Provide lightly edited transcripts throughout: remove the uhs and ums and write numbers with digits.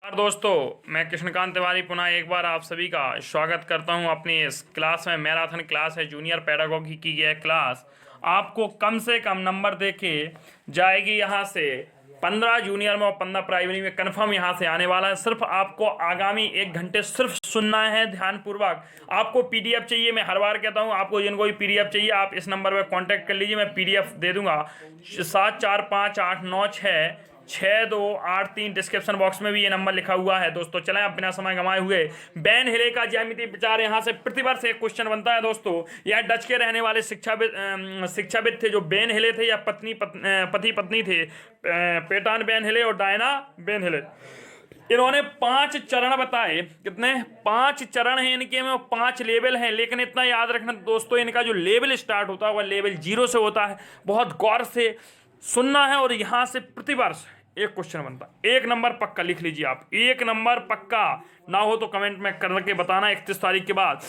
दोस्तों, मैं कृष्णकांत तिवारी पुनः एक बार आप सभी का स्वागत करता हूं अपनी इस क्लास में। मैराथन क्लास है, जूनियर पेडागोगी की यह क्लास आपको कम से कम नंबर देके जाएगी। यहाँ से 15 जूनियर में और 15 प्राइमरी में कन्फर्म यहाँ से आने वाला है। सिर्फ आपको आगामी 1 घंटे सिर्फ सुनना है ध्यानपूर्वक। आपको पीडीएफ चाहिए, मैं हर बार कहता हूँ आपको, जिनको भी पीडीएफ चाहिए आप इस नंबर पर कॉन्टैक्ट कर लीजिए, मैं पीडीएफ दे दूंगा। 7458966283 डिस्क्रिप्शन बॉक्स में भी ये नंबर लिखा हुआ है। दोस्तों चलें आप बिना समय गंवाए हुए बेन हिले का ज्यामितीय विचार यहाँ से प्रतिवर्ष एक क्वेश्चन बनता है। दोस्तों यह डच के रहने वाले शिक्षाविद थे जो बेन हिले थे, या पति पत्नी थे, पेटान बेन हिले और डायना बेन हिले। इन्होंने 5 चरण बताए। कितने? 5 चरण हैं इनके में, 5 लेवल हैं। लेकिन इतना याद रखना दोस्तों, इनका जो लेवल स्टार्ट होता है वह लेवल 0 से होता है। बहुत गौर से सुनना है और यहां से प्रतिवर्ष एक क्वेश्चन बनता है। 1 नंबर पक्का लिख लीजिए आप, 1 नंबर पक्का। ना हो तो कमेंट में करके बताना 31 तारीख के बाद।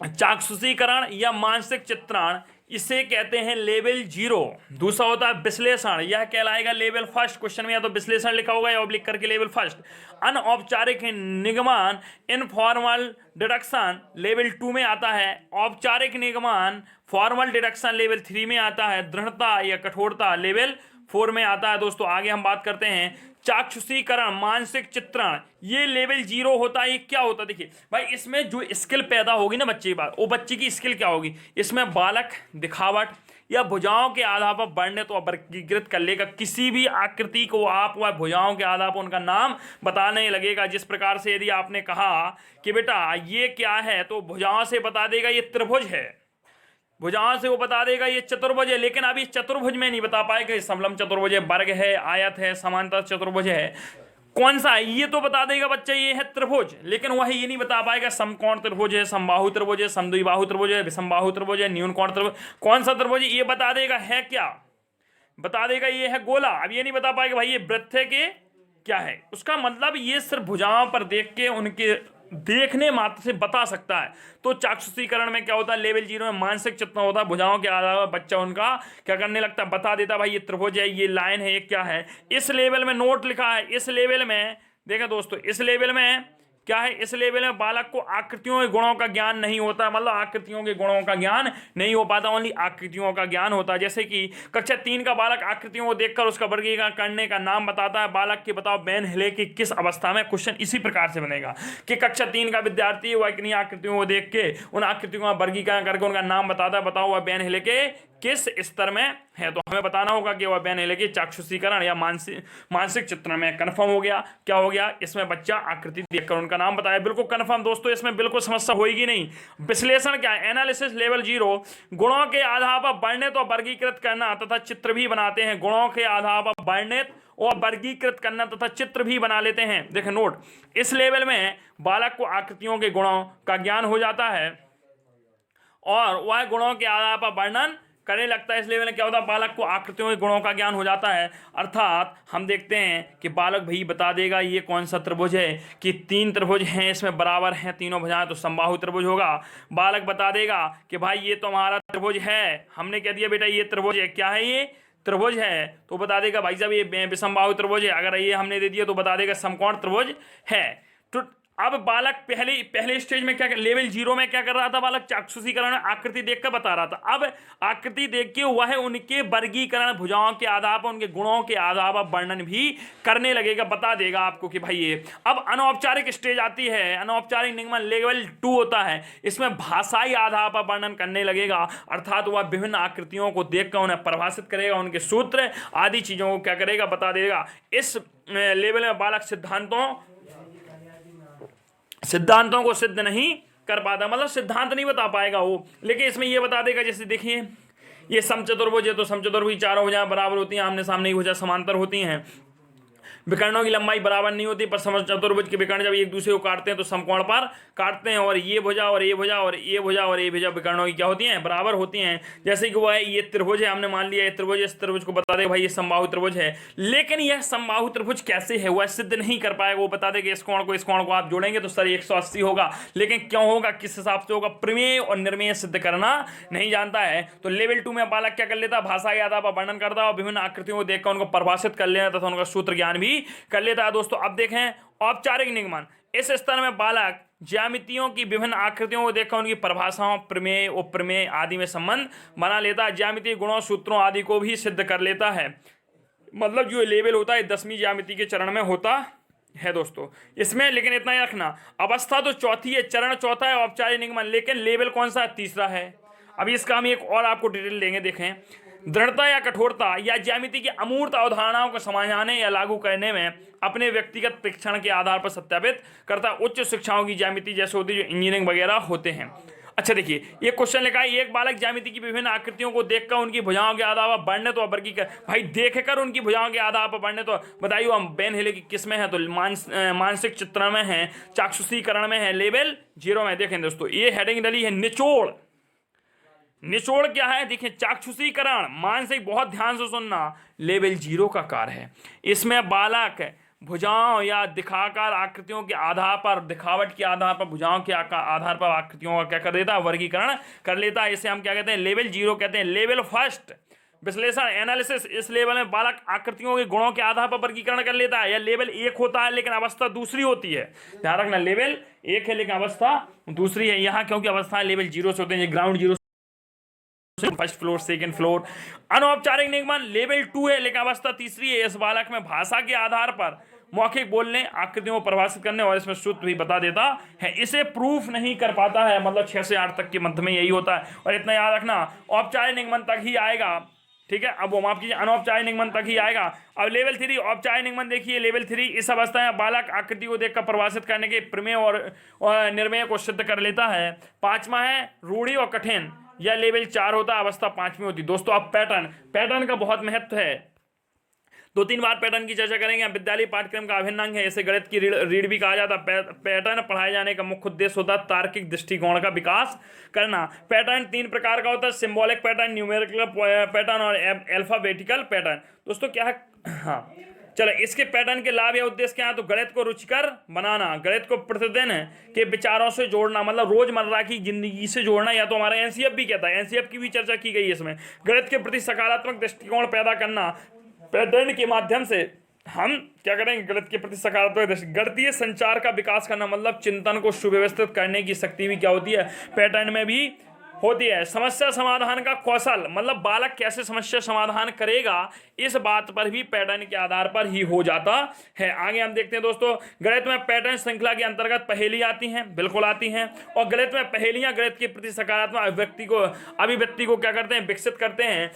चाक्षुषीकरण या मानसिक चित्रण, इसे कहते हैं लेवल 0। दूसरा होता है विश्लेषण, यह कहलाएगा लेवल 1। क्वेश्चन में या तो विश्लेषण लिखा होगा या लिख करके लेवल 1। अनौपचारिक निगमन इनफॉर्मल डिडक्शन लेवल 2 में आता है। औपचारिक निगमन फॉर्मल डिडक्शन लेवल 3 में आता है। दृढ़ता या कठोरता लेवल 4 में आता है। दोस्तों आगे हम बात करते हैं चाक्षुषीकरण, मानसिक चित्रण, ये लेवल 0 होता है। ये क्या होता है देखिए भाई, इसमें जो स्किल पैदा होगी ना बच्चे की बात, वो बच्चे की स्किल क्या होगी, इसमें बालक दिखावट या भुजाओं के आधार पर वर्णित और वर्गीकृत कर लेगा। किसी भी आकृति को आप वह भुजाओं के आधार पर उनका नाम बताने लगेगा। जिस प्रकार से यदि आपने कहा कि बेटा ये क्या है, तो भुजाओं से बता देगा ये त्रिभुज है, भुजाओं से वो बता देगा ये चतुर्भुज है। लेकिन अभी चतुर्भुज में नहीं बता पाएगा समलम चतुर्भुज है, वर्ग है, आयत है, समांतर चतुर्भुज है, कौन सा है ये तो बता देगा बच्चा ये है त्रिभुज। लेकिन वह ये नहीं बता पाएगा समकोण त्रिभुज है, समबाहु त्रिभुज है, समद्विबाहु त्रिभुज है, विषमबाहु त्रिभुज है, न्यून कोण त्रिभुज, कौन सा त्रिभुज ये बता देगा है क्या, बता देगा ये है गोला। अब ये नहीं बता पाएगा भाई ये वृत्त है कि क्या है। उसका मतलब ये सिर्फ भुजाओं पर देख के उनके देखने मात्र से बता सकता है। तो चाक्षुषीकरण में क्या होता है, लेवल 0 में मानसिक चित्रण होता है। भुजाओं के आधार पर बच्चा उनका क्या करने लगता है, बता देता भाई ये त्रिभुज है, ये लाइन है, ये क्या है। इस लेवल में नोट लिखा है, इस लेवल में देखा दोस्तों, इस लेवल में क्या है, इस लेवल में बालक को आकृतियों के गुणों का ज्ञान नहीं होता। मतलब आकृतियों के गुणों का ज्ञान नहीं हो पाता, ओनली आकृतियों का ज्ञान होता है। जैसे कि कक्षा 3 का बालक आकृतियों को देखकर उसका वर्गीकरण करने का नाम बताता है। बालक के बताओ बेन हिले की किस अवस्था में, क्वेश्चन इसी प्रकार से बनेगा कि कक्षा 3 का विद्यार्थी वह किन्हीं आकृतियों को देख के उन आकृतियों का वर्गीकरण करके उनका नाम बताता है। बताओ वह बेन हिले के किस स्तर में है। तो हमें बताना होगा कि वह बेन हिले की चाक्षुषीकरण या मानसिक चित्रण में। कन्फर्म हो गया, क्या हो गया, इसमें बच्चा आकृति देखकर उनका नाम बताया। बिल्कुल कन्फर्म दोस्तों, इसमें बिल्कुल समस्या होगी नहीं। विश्लेषण क्या है, एनालिसिस लेवल 0, गुणों के आधार पर वर्णित और वर्गीकृत करना तथा चित्र भी बनाते हैं। गुणों के आधार पर वर्णित और वर्गीकृत करना तथा चित्र भी बना लेते हैं। देखें नोट, इस लेवल में बालक को आकृतियों के गुणों का ज्ञान हो जाता है और वह गुणों के आधार पर वर्णन करने लगता है। इस लेवल में क्या होता है, बालक को आकृतियों के गुणों का ज्ञान हो जाता है। अर्थात हम देखते हैं कि बालक भाई बता देगा ये कौन सा त्रिभुज है, कि 3 त्रिभुज हैं, इसमें बराबर हैं तीनों भुजाएं, तो समबाहु त्रिभुज होगा। बालक बता देगा कि भाई ये तो हमारा त्रिभुज है, हमने कह दिया बेटा ये त्रिभुज है, क्या है ये त्रिभुज है, तो बता देगा भाई साहब ये विषमबाहु त्रिभुज है। अगर ये हमने दे दिया तो बता देगा समकोण त्रिभुज है। तो अब बालक पहले स्टेज में क्या, लेवल 0 में क्या कर रहा था, बालक चाक्षुषीकरण में आकृति देखकर बता रहा था। अब आकृति देख के वह उनके वर्गीकरण, भुजाओं के आधार पर उनके गुणों के आधार पर वर्णन भी करने लगेगा, बता देगा आपको कि भाई ये। अब अनौपचारिक स्टेज आती है, अनौपचारिक निगमन लेवल 2 होता है। इसमें भाषाई आधार पर वर्णन करने लगेगा, अर्थात वह विभिन्न आकृतियों को देखकर उन्हें परिभाषित करेगा, उनके सूत्र आदि चीजों को क्या करेगा, बता देगा। इस लेवल में बालक सिद्धांतों को सिद्ध नहीं कर पाता, मतलब सिद्धांत नहीं बता पाएगा वो, लेकिन इसमें ये बता देगा। जैसे देखिए ये समचतुर्भुज है, तो समचतुर्भुज चारों भुजाएं बराबर होती हैं, आमने सामने की भुजा समांतर होती हैं। विकर्णों की लंबाई बराबर नहीं होती, पर समचतुर्भुज के विकर्ण जब एक दूसरे को काटते हैं तो समकोण पर काटते हैं, और ये भुजा और ये भुजा और ये भुजा और ये भुजा विकर्णों की क्या होती हैं, बराबर होती हैं। जैसे कि वो है ये त्रिभुज है, हमने मान लिया ये त्रिभुज, इस त्रिभुज को बता देगा भाई ये समबाहु त्रिभुज है। लेकिन यह समबाहु त्रिभुज कैसे है वह सिद्ध नहीं कर पाएगा। वो बता देगा इस कोण को आप जोड़ेंगे तो सर 180 होगा, लेकिन क्यों होगा, किस हिसाब से होगा, प्रमेय और निर्मेय सिद्ध करना नहीं जानता है। तो लेवल 2 में बालक क्या कर लेता, भाषा के आधार पर वर्णन करता और विभिन्न आकृतियों को देखकर उनको परिभाषित कर लेना तथा उनका सूत्र ज्ञान भी भी कर लेता है दोस्तों। अब देखें औपचारिक निगमन। इस स्तर में बालक ज्यामितियों की विभिन्न आकृतियों को देखकर उनकी परिभाषाओं, प्रमेय, उपप्रमेय आदि में संबंध बना लेता है। ज्यामितीय गुणों, सूत्रों आदि को भी सिद्ध कर लेता है। मतलब जो लेवल होता है 10वीं ज्यामिति के चरण में होता है दोस्तों इसमें। लेकिन इतना ही रखना, अवस्था तो चौथी है, चरण चौथा है औपचारिक निगमन, लेकिन लेवल कौन सा है? तीसरा है। अभी इसका हम एक और आपको डिटेल देंगे। देखें, दृढ़ता या कठोरता या ज्यामिति की अमूर्त अवधारणाओं को समझाने या लागू करने में अपने व्यक्तिगत परीक्षण के आधार पर सत्यापित करता उच्च शिक्षाओं की ज्यामिति जैसे होती है जो इंजीनियरिंग वगैरह होते हैं। अच्छा देखिए, ये क्वेश्चन लिखा है, एक बालक ज्यामिति की विभिन्न आकृतियों को देखकर उनकी भुजाओं के आधार पर वर्णित और वर्गीकृत। भाई देखकर उनकी भुजाओं के आधार पर वर्णित, तो बताइए हम बेन हेले की किस में है? तो मानसिक चित्रण में है, चाक्षुषीकरण में है, लेवल 0 में। देखें दोस्तों, ये हेडिंग डली है निचोड़। निचोड़ क्या है? देखिए, चाक्षुषीकरण मानसिक, बहुत ध्यान से सुनना, लेवल 0 का कार्य है। इसमें बालक भुजाओं या दिखाकार आकृतियों के आधार पर, दिखावट के आधार पर, भुजाओं के आधार पर आकृतियों का क्या कर देता है? वर्गीकरण कर लेता है। इसे हम क्या कहते हैं? लेवल 0 कहते हैं। लेवल फर्स्ट विश्लेषण, एनालिसिस, इस लेवल में बालक आकृतियों के गुणों के आधार पर वर्गीकरण कर लेता है। यह लेवल 1 होता है, लेकिन अवस्था दूसरी होती है। ध्यान रखना, लेवल 1 है लेकिन अवस्था दूसरी है यहाँ, क्योंकि अवस्था लेवल 0 से होते हैं। Ground 0, first floor, second floor. अनौपचारिक निगमन लेवल 2 है, लेकिन अवस्था तीसरी है। इस बालक में भाषा के आधार पर मौखिक बोलने, आकृतियों को परिभाषित करने और इसमें सूत्र भी बता देता है। इसे प्रूफ नहीं कर पाता है, मतलब 6 से 8 तक के मध्य में यही होता है। और इतना याद रखना, औपचारिक निगमन तक ही आएगा, ठीक है। अब वो माफ कीजिए, अनौपचारिक निगमन तक ही आएगा। अब लेवल 3 औपचारिक निगमन देखिए। लेवल 3 इस अवस्था में बालक आकृति को देखकर परिभाषित करने के प्रमेय और निर्णय को सिद्ध कर लेता है। 5वां है रूढ़ि और कठिन, यह लेवल 4 होता है, अवस्था 5 में होती है। दोस्तों अब पैटर्न का बहुत महत्व है। 2-3 बार पैटर्न की चर्चा करेंगे। विद्यालय पाठ्यक्रम का अभिन्न अंग है, इसे गणित की रीढ़ भी कहा जाता है। पैटर्न पढ़ाए जाने का मुख्य उद्देश्य होता है तार्किक दृष्टिकोण का विकास करना। पैटर्न 3 प्रकार का होता है, सिंबॉलिक पैटर्न, न्यूमेरिकल पैटर्न और अल्फाबेटिकल पैटर्न। दोस्तों क्या है, हाँ चलो, इसके पैटर्न के लाभ या उद्देश्य क्या है? तो गणित को रुचिकर बनाना, गणित को प्रतिदिन के विचारों से जोड़ना, मतलब रोजमर्रा की जिंदगी से जोड़ना, या तो हमारा एनसीएफ भी कहता है, एनसीएफ की भी चर्चा की गई है इसमें। गणित के प्रति सकारात्मक दृष्टिकोण पैदा करना, पैटर्न के माध्यम से हम क्या करेंगे? गणित के प्रति सकारात्मक गणितीय संचार का विकास करना, मतलब चिंतन को सुव्यवस्थित करने की शक्ति भी क्या होती है? पैटर्न में भी होती है। समस्या समाधान का कौशल, मतलब बालक कैसे समस्या समाधान करेगा, इस बात पर भी पैटर्न के आधार पर ही हो जाता है। आगे हम देखते हैं दोस्तों, गणित में पैटर्न श्रृंखला के अंतर्गत पहेली आती हैं, बिल्कुल आती हैं। और गणित में पहेलियां गणित के प्रति सकारात्मक अभिव्यक्ति को क्या करते हैं? विकसित करते हैं।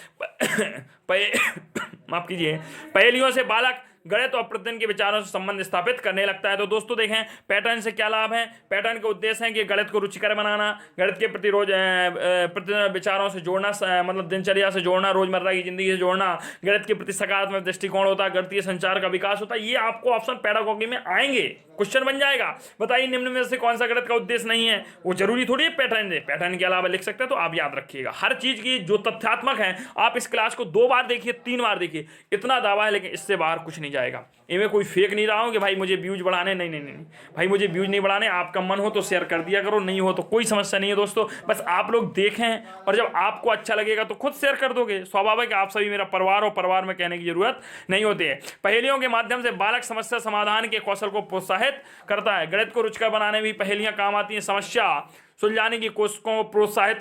माफ कीजिए, पहेलियों से बालक गणित और प्रतिदिन के विचारों से संबंध स्थापित करने लगता है। तो दोस्तों देखें, पैटर्न से क्या लाभ है? पैटर्न के उद्देश्य है कि गणित को रुचिकर बनाना, गणित के प्रति प्रतिदिन विचारों से जोड़ना, मतलब दिनचर्या से जोड़ना, रोजमर्रा की जिंदगी से जोड़ना, गणित के प्रति सकारात्मक दृष्टिकोण होता है, गणितीय संचार का विकास होता है। ये आपको ऑप्शन पेडागोगी में आएंगे, क्वेश्चन बन जाएगा। बताइए निम्न में से कौन सा गणित का उद्देश्य नहीं है? वो जरूरी थोड़ी है पैटर्न है, पैटर्न के अलावा लिख सकते हैं। तो आप याद रखिएगा, हर चीज की जो तथ्यात्मक है, आप इस क्लास को 2 बार देखिए, 3 बार देखिए, इतना दावा है, लेकिन इससे बाहर कुछ नहीं जाएगा। इनमें कोई फेक नहीं रहा हूं कि भाई मुझे व्यूज बढ़ाने, नहीं भाई, मुझे व्यूज नहीं बढ़ाने। आपका मन हो तो शेयर कर दिया करो, नहीं हो तो कोई समस्या नहीं है दोस्तों। बस आप लोग देखें, और जब आपको अच्छा लगेगा तो खुद शेयर कर दोगे। स्वाभाविक, आप सभी मेरा परिवार, और परिवार में कहने की जरूरत नहीं होती है। पहेलियों के माध्यम से बालक समस्या समाधान के कौशल को प्रोत्साहित करता है। गणित को रुचिकर बनाने में भी पहेलियां काम आती हैं, समस्या सुलझाने की कोशिशों को प्रोत्साहित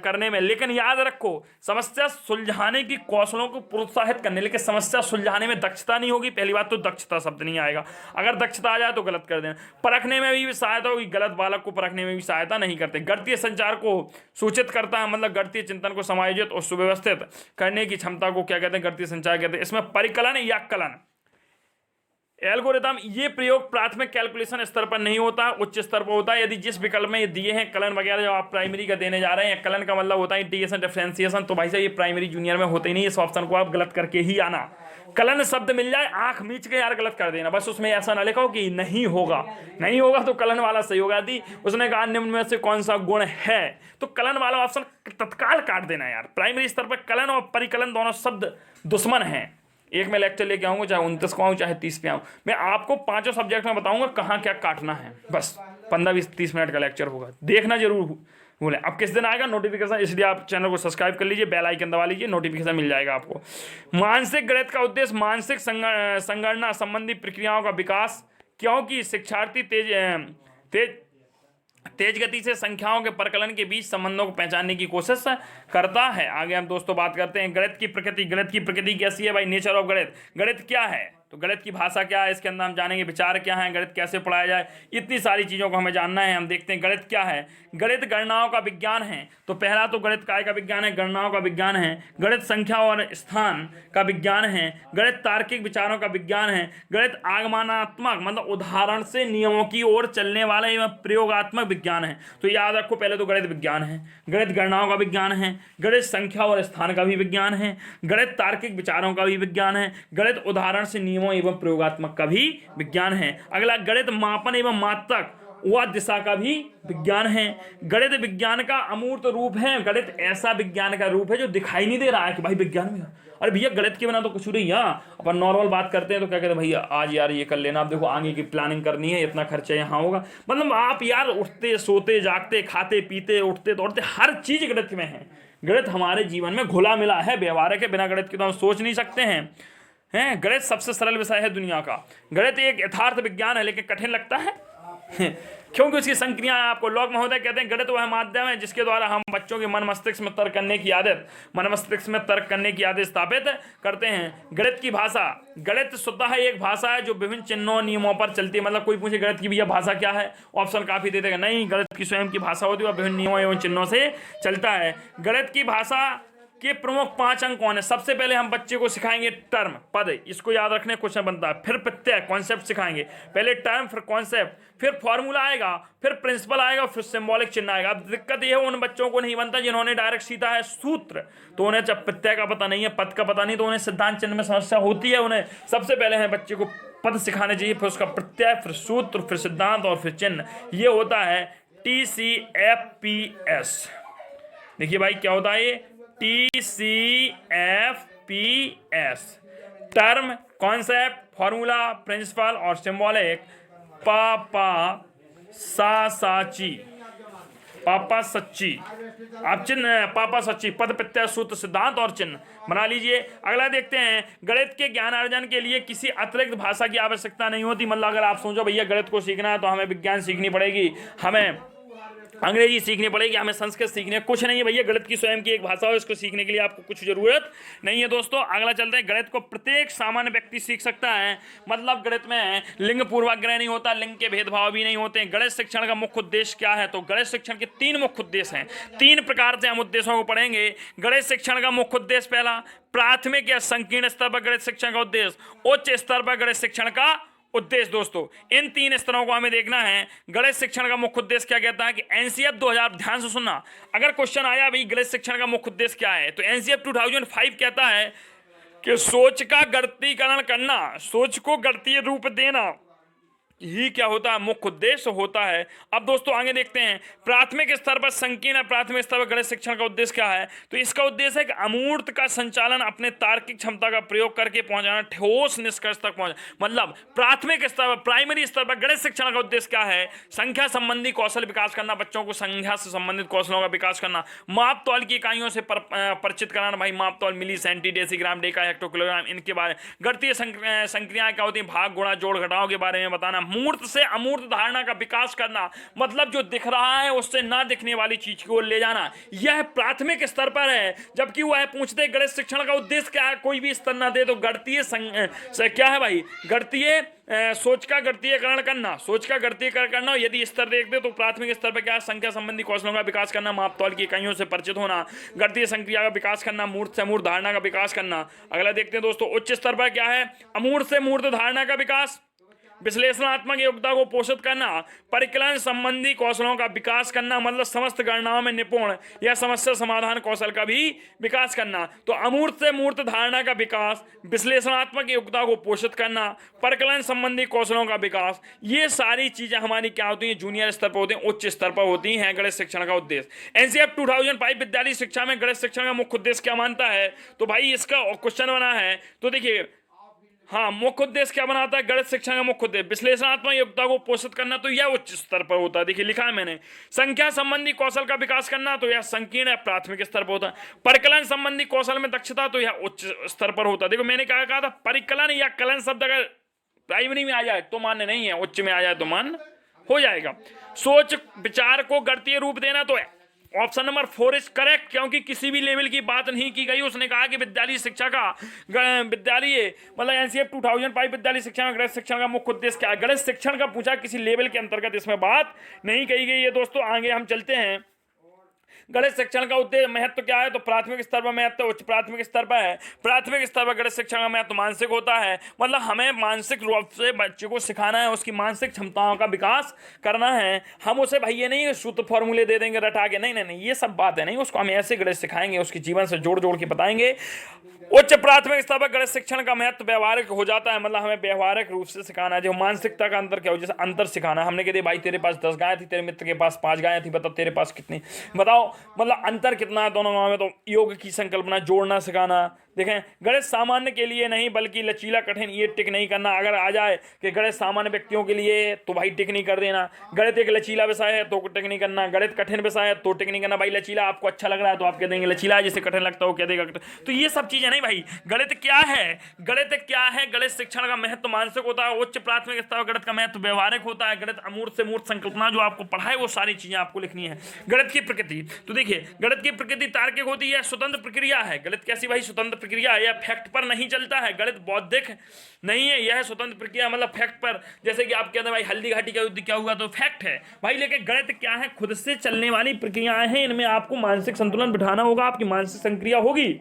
करने में। लेकिन याद रखो, समस्या सुलझाने की कौशलों को प्रोत्साहित करने, लेकिन समस्या सुलझाने में दक्षता नहीं होगी। पहली बात तो दक्षता शब्द नहीं आएगा, अगर दक्षता आ जाए तो गलत कर देना। परखने में भी सहायता होगी, गलत बालक को परखने में भी सहायता नहीं करते। गणितीय संचार को सूचित करता है, मतलब गणितीय चिंतन को समायोजित और सुव्यवस्थित करने की क्षमता को क्या कहते हैं? गणितीय संचार कहते हैं। इसमें परिकलन या कलन, एल्गोरिथम, ये प्रयोग प्राथमिक कैलकुलेशन स्तर पर नहीं होता, उच्च स्तर पर होता है। यदि जिस विकल्प में ये दिए हैं कलन वगैरह, जो आप प्राइमरी का देने जा रहे हैं, कलन का मतलब होता है इंटीग्रेशन, डिफरेंशिएशन, तो भाई साहब ये प्राइमरी जूनियर में होते ही नहीं। इस ऑप्शन को आप गलत करके ही आना। कलन शब्द मिल जाए, आंख मीच के यार गलत कर देना, बस उसमें ऐसा ना लिखो कि नहीं होगा तो कलन वाला सही होगा। यदि उसने कहा निम्न में से कौन सा गुण है, तो कलन वाला ऑप्शन तत्काल काट देना यार। प्राइमरी स्तर पर कलन और परिकलन दोनों शब्द दुश्मन हैं। एक मैं लेक्चर लेके आऊँगा, चाहे 29 को आऊँ चाहे 30 पे आऊँ, मैं आपको 5 सब्जेक्ट में बताऊँगा कहाँ क्या काटना है। बस 15-20-30 मिनट का लेक्चर होगा, देखना जरूर बोले अब किस दिन आएगा नोटिफिकेशन, इसलिए आप चैनल को सब्सक्राइब कर लीजिए, बेल आइकन दबा लीजिए, नोटिफिकेशन मिल जाएगा आपको। मानसिक गणित का उद्देश्य मानसिक संगणना संबंधी प्रक्रियाओं का विकास, क्योंकि शिक्षार्थी तेज गति से संख्याओं के परकलन के बीच संबंधों को पहचानने की कोशिश करता है। आगे हम दोस्तों बात करते हैं गणित की प्रकृति। गणित की प्रकृति कैसी है भाई, नेचर ऑफ गणित। गणित क्या है, तो गणित की भाषा क्या है, इसके अंदर हम जानेंगे विचार क्या है, गणित कैसे पढ़ाया जाए, इतनी सारी चीज़ों को हमें जानना है। हम देखते हैं गणित क्या है। गणित गणनाओं का विज्ञान है। तो पहला तो गणित काय का विज्ञान है, गणनाओं का विज्ञान है। गणित संख्या और स्थान का विज्ञान है। गणित तार्किक विचारों का विज्ञान है। गणित आगमनात्मक मतलब उदाहरण से नियमों की ओर चलने वाला एवं प्रयोगात्मक विज्ञान है। तो याद रखो, पहले तो गणित विज्ञान है, गणित गणनाओं का विज्ञान है, गणित संख्या और स्थान का भी विज्ञान है, गणित तार्किक विचारों का भी विज्ञान है, गणित उदाहरण से नियमों एवं प्रयोगात्मक का भी विज्ञान है। अगला गणित मापन एवं मात्रक व दिशा का भी विज्ञान है। गणित विज्ञान का अमूर्त रूप है। गणित ऐसा विज्ञान का रूप है जो दिखाई नहीं दे रहा है कि भाई विज्ञान में, अरे भैया गणित के बिना तो कुछ नहीं। यहाँ अपन नॉर्मल बात करते हैं तो क्या कहते हैं, भैया आज यार ये कर लेना, आप देखो आगे की प्लानिंग करनी है, इतना खर्चा यहाँ होगा। मतलब आप यार उठते सोते जागते खाते पीते उठते दौड़ते हर चीज गणित में है। गणित हमारे जीवन में घुला मिला है, व्यवहारिक है, बिना गणित के तो हम सोच नहीं सकते हैं। गणित सबसे सरल विषय है दुनिया का। गणित एक यथार्थ विज्ञान है, लेकिन कठिन लगता है क्योंकि उसकी संक्रियाएं आपको लॉग महोदय कहते हैं। गणित वह माध्यम है जिसके द्वारा हम बच्चों के मन मस्तिष्क में तर्क करने की आदत स्थापित करते हैं। गणित की भाषा, गणित स्वतः एक भाषा है जो विभिन्न चिन्हों नियमों पर चलती है। मतलब कोई पूछे गणित की भैया भाषा क्या है, ऑप्शन काफी दे देगा, नहीं, गणित की स्वयं की भाषा होती है और विभिन्न नियमों एवं चिन्हों से चलता है। गणित की भाषा के प्रमुख 5 अंक कौन है। सबसे पहले हम बच्चे को सिखाएंगे टर्म, पद, इसको याद रखने क्वेश्चन बनता है। फिर प्रत्यय कॉन्सेप्ट सिखाएंगे, पहले टर्म फिर कॉन्सेप्ट, फिर फॉर्मूला आएगा, फिर प्रिंसिपल आएगा, फिर सिंबॉलिक चिन्ह आएगा। अब दिक्कत यह है उन बच्चों को नहीं बनता जिन्होंने डायरेक्ट सीधा है सूत्र, तो उन्हें जब प्रत्यय का पता नहीं है, पद का पता नहीं, तो उन्हें सिद्धांत चिन्ह में समस्या होती है। उन्हें सबसे पहले है बच्चे को पद सिखाने चाहिए, फिर उसका प्रत्यय, फिर सूत्र, फिर सिद्धांत और फिर चिन्ह। ये होता है TCFPS। देखिए भाई क्या होता है ये TCFPS, term, concept, formula, principle और सिंबॉलिक। पापा सच्ची, आप चिन्ह, पापा सच्ची, पद, प्रत्यय, सूत्र, सिद्धांत और चिन्ह बना लीजिए। अगला देखते हैं, गणित के ज्ञान अर्जन के लिए किसी अतिरिक्त भाषा की आवश्यकता नहीं होती। मतलब अगर आप सोचो भैया गणित को सीखना है तो हमें विज्ञान सीखनी पड़ेगी, हमें अंग्रेजी सीखनी पड़ेगी, हमें संस्कृत सीखनी है, कुछ नहीं है भैया। गणित की स्वयं की एक भाषा हो, इसको सीखने के लिए आपको कुछ जरूरत नहीं है दोस्तों। अगला चलते हैं, गणित को प्रत्येक सामान्य व्यक्ति सीख सकता है। मतलब गणित में लिंग पूर्वाग्रह नहीं होता, लिंग के भेदभाव भी नहीं होते। गणित शिक्षण का मुख्य उद्देश्य क्या है, तो गणित शिक्षण के 3 मुख्य उद्देश्य हैं। 3 प्रकार से हम उद्देश्यों को पढ़ेंगे। गणित शिक्षण का मुख्य उद्देश्य, पहला प्राथमिक या संकीर्ण स्तर पर गणित शिक्षण का उद्देश्य, उच्च स्तर पर गणित शिक्षण का उद्देश्य। दोस्तों इन 3 स्तरों को हमें देखना है। गणित शिक्षण का मुख्य उद्देश्य क्या कहता है कि एनसीएफ 2000, ध्यान से सुनना, अगर क्वेश्चन आया भाई गणित शिक्षण का मुख्य उद्देश्य क्या है, तो एनसीएफ 2005 कहता है कि सोच का गणितीकरण करना, सोच को गणितीय रूप देना ही क्या होता है, मुख्य उद्देश्य होता है। अब दोस्तों आगे देखते हैं, प्राथमिक स्तर पर संकीर्ण प्राथमिक स्तर पर गणित शिक्षण का उद्देश्य क्या है, तो इसका उद्देश्य है कि अमूर्त का संचालन अपने तार्किक क्षमता का प्रयोग करके पहुंचाना, ठोस निष्कर्ष तक पहुंचना। मतलब प्राथमिक स्तर पर, प्राइमरी स्तर पर गणित शिक्षण का उद्देश्य क्या है, संख्या संबंधी कौशल विकास करना, बच्चों को संख्या से संबंधित कौशलों का विकास करना, माप तौल की इकाइयों से परिचित कराना, भाई माप तौल, मिली, सेंटी, डेसीग्राम, डेका, हेक्टोकिलोग्राम, इनके बारे में, गणितीय संक्रियाएं क्या होती हैं, भाग, गुणा, जोड़, घटाव के बारे में बताना, मूर्त से अमूर्त धारणा का विकास करना, मतलब जो दिख रहा है उससे ना दिखने वाली चीज को ले जाना, यह प्राथमिक स्तर पर है। जबकि वह पूछते गणित शिक्षण का उद्देश्य क्या है, कोई भी स्तर ना दे तो गणितीय क्या है भाई, गणितीय सोच का गणितीयकरण करना, सोच का गणितीयकरण करना। यदि स्तर देखते तो प्राथमिक स्तर पर क्या है, संख्या संबंधी कौशलों का विकास करना, माप तौल की इकाइयों से परिचित होना, गणितीय संक्रिया का विकास करना, मूर्त से अमूर्त धारणा का विकास करना। अगला देखते हैं दोस्तों, उच्च स्तर पर क्या है, अमूर्त से मूर्त धारणा का विकास, विश्लेषणात्मक योग्यता को पोषित करना, परिकलन संबंधी कौशलों का विकास करना, मतलब समस्त गणनाओं में निपुण या समस्या समाधान कौशल का भी विकास करना। तो अमूर्त से मूर्त धारणा का विकास, विश्लेषणात्मक योग्यता को पोषित करना, परिकलन संबंधी कौशलों का विकास, ये सारी चीजें हमारी क्या होती हैं, जूनियर स्तर पर होती हैं, उच्च स्तर पर होती हैं गणित शिक्षण का उद्देश्य। एनसीएफ 2005 विद्यालय शिक्षा में गणित शिक्षण का मुख्य उद्देश्य क्या मानता है, तो भाई इसका क्वेश्चन बना है, तो देखिए हाँ, मुख्य उद्देश्य क्या बनाता है गणित शिक्षण का मुख्य उद्देश्य? विश्लेषणात्मक योग्यता को पोषित करना, तो यह उच्च स्तर पर होता है। देखिए लिखा है मैंने। संख्या संबंधी कौशल का विकास करना, तो यह संकीर्ण प्राथमिक स्तर पर होता है। परिकलन संबंधी कौशल में दक्षता, तो यह उच्च स्तर पर होता है। देखो मैंने क्या कहा था, परिकलन या कलन शब्द अगर प्राइमरी में आ जाए तो मान्य नहीं है, उच्च में आ जाए तो मान्य हो जाएगा। सोच विचार को गणितीय रूप देना, तो ऑप्शन नंबर 4 इज करेक्ट, क्योंकि किसी भी लेवल की बात नहीं की गई। उसने कहा कि विद्यालय शिक्षा का विद्यालय मतलब एनसीएफ 2005 विद्यालय शिक्षा में गणित शिक्षण का मुख्य उद्देश्य क्या है? गणित शिक्षण का पूछा, किसी लेवल के अंतर्गत इसमें बात नहीं कही गई है। दोस्तों आगे हम चलते हैं। गणित शिक्षण का उद्देश्य महत्व क्या है? तो प्राथमिक स्तर पर महत्व उच्च प्राथमिक स्तर पर है। प्राथमिक स्तर पर गणित शिक्षण का महत्व मानसिक होता है, मतलब हमें मानसिक रूप से बच्चे को सिखाना है, उसकी मानसिक क्षमताओं का विकास करना है। हम उसे भैया नहीं सूत्र फॉर्मूले दे देंगे रटा के, नहीं नहीं नहीं, ये सब बात है नहीं। उसको हम ऐसे गणित सिखाएंगे, उसके जीवन से जोड़ जोड़ के बताएंगे। उच्च प्राथमिक स्तर पर गणित शिक्षण का महत्व व्यवहारिक हो जाता है, मतलब हमें व्यवहारिक रूप से सिखाना है। जो मानसिकता का अंतर क्या हो, जैसे अंतर सिखाना, हमने कह दिया भाई तेरे पास 10 गाय थी, तेरे मित्र के पास 5 गाय थी, बताओ तेरे पास कितनी, बताओ मतलब अंतर कितना है दोनों में। तो योग की संकल्पना जोड़ना सिखाना। देखें गणित सामान्य के लिए नहीं बल्कि लचीला कठिन, ये टिक नहीं करना। अगर आ जाए कि गणित सामान्य व्यक्तियों के लिए तो भाई टिक नहीं कर देना। गणित एक लचीला विषय है तो टिक नहीं करना। गणित कठिन विषय है तो टिक नहीं करना। भाई लचीला आपको अच्छा लग रहा है तो आप कह देंगे लचीला, जैसे कठिन लगता है वो कह देगा कठिन। तो ये सब चीजें नहीं भाई। गणित क्या है? गणित क्या है? गणित शिक्षण का महत्व मानसिक होता है। उच्च प्राथमिक स्तर गणित का महत्व व्यवहारिक होता है। गणित अमूर्त से मूर्त संकल्पना जो आपको पढ़ाए वो सारी चीजें आपको लिखनी है। गणित की प्रकृति, तो देखिए गणित की प्रकृति तार्किक होती है, स्वतंत्र प्रक्रिया है। गणित कैसी भाई? स्वतंत्र प्रक्रिया है, यह फैक्ट पर नहीं चलता है। गणित बौद्धिक नहीं है, यह स्वतंत्र प्रक्रिया मतलब फैक्ट पर। जैसे कि आप कहते हैं भाई हल्दी घाटी का युद्ध क्या हुआ, तो फैक्ट है भाई। लेकिन गणित क्या है? खुद से चलने वाली प्रक्रियाएं हैं। इनमें आपको मानसिक संतुलन बिठाना होगा, आपकी मानसिक संक्रिया होगी।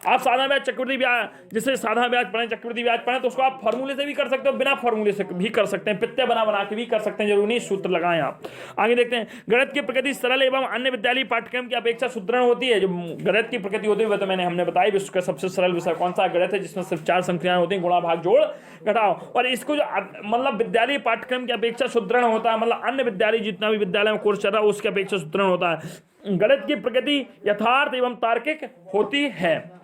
आप साधा ब्याज चक्रवृद्धि ब्याज, जैसे साधा ब्याज पढ़ें चक्रवृद्धि ब्याज पढ़ें तो उसको आप फॉर्मूले से भी कर सकते हो, बिना फॉर्मूले से भी कर सकते हैं, पित्ते बना बना के भी कर सकते हैं, जरूरी नहीं सूत्र लगाएं आप। आगे देखते हैं। गणित की प्रकृति सरल एवं अन्य विद्यालय पाठ्यक्रम की अपेक्षा सुदृढ़ होती है। जो गणित की प्रकृति होती है वो तो हमने बताई, विश्व का सबसे सरल विषय कौन सा? गणित है, जिसमें सिर्फ 4 संख्याएं होती हैं, गुणा भाग जोड़ घटाओ। और इसको जो मतलब विद्यालय पाठ्यक्रम की अपेक्षा सुदृढ़ होता है, मतलब अन्य विद्यालय जितना भी विद्यालय में कोर्स चल रहा है उसकी अपेक्षा सुदृढ़ होता है। गणित की प्रकृति यथार्थ एवं तार्किक होती है,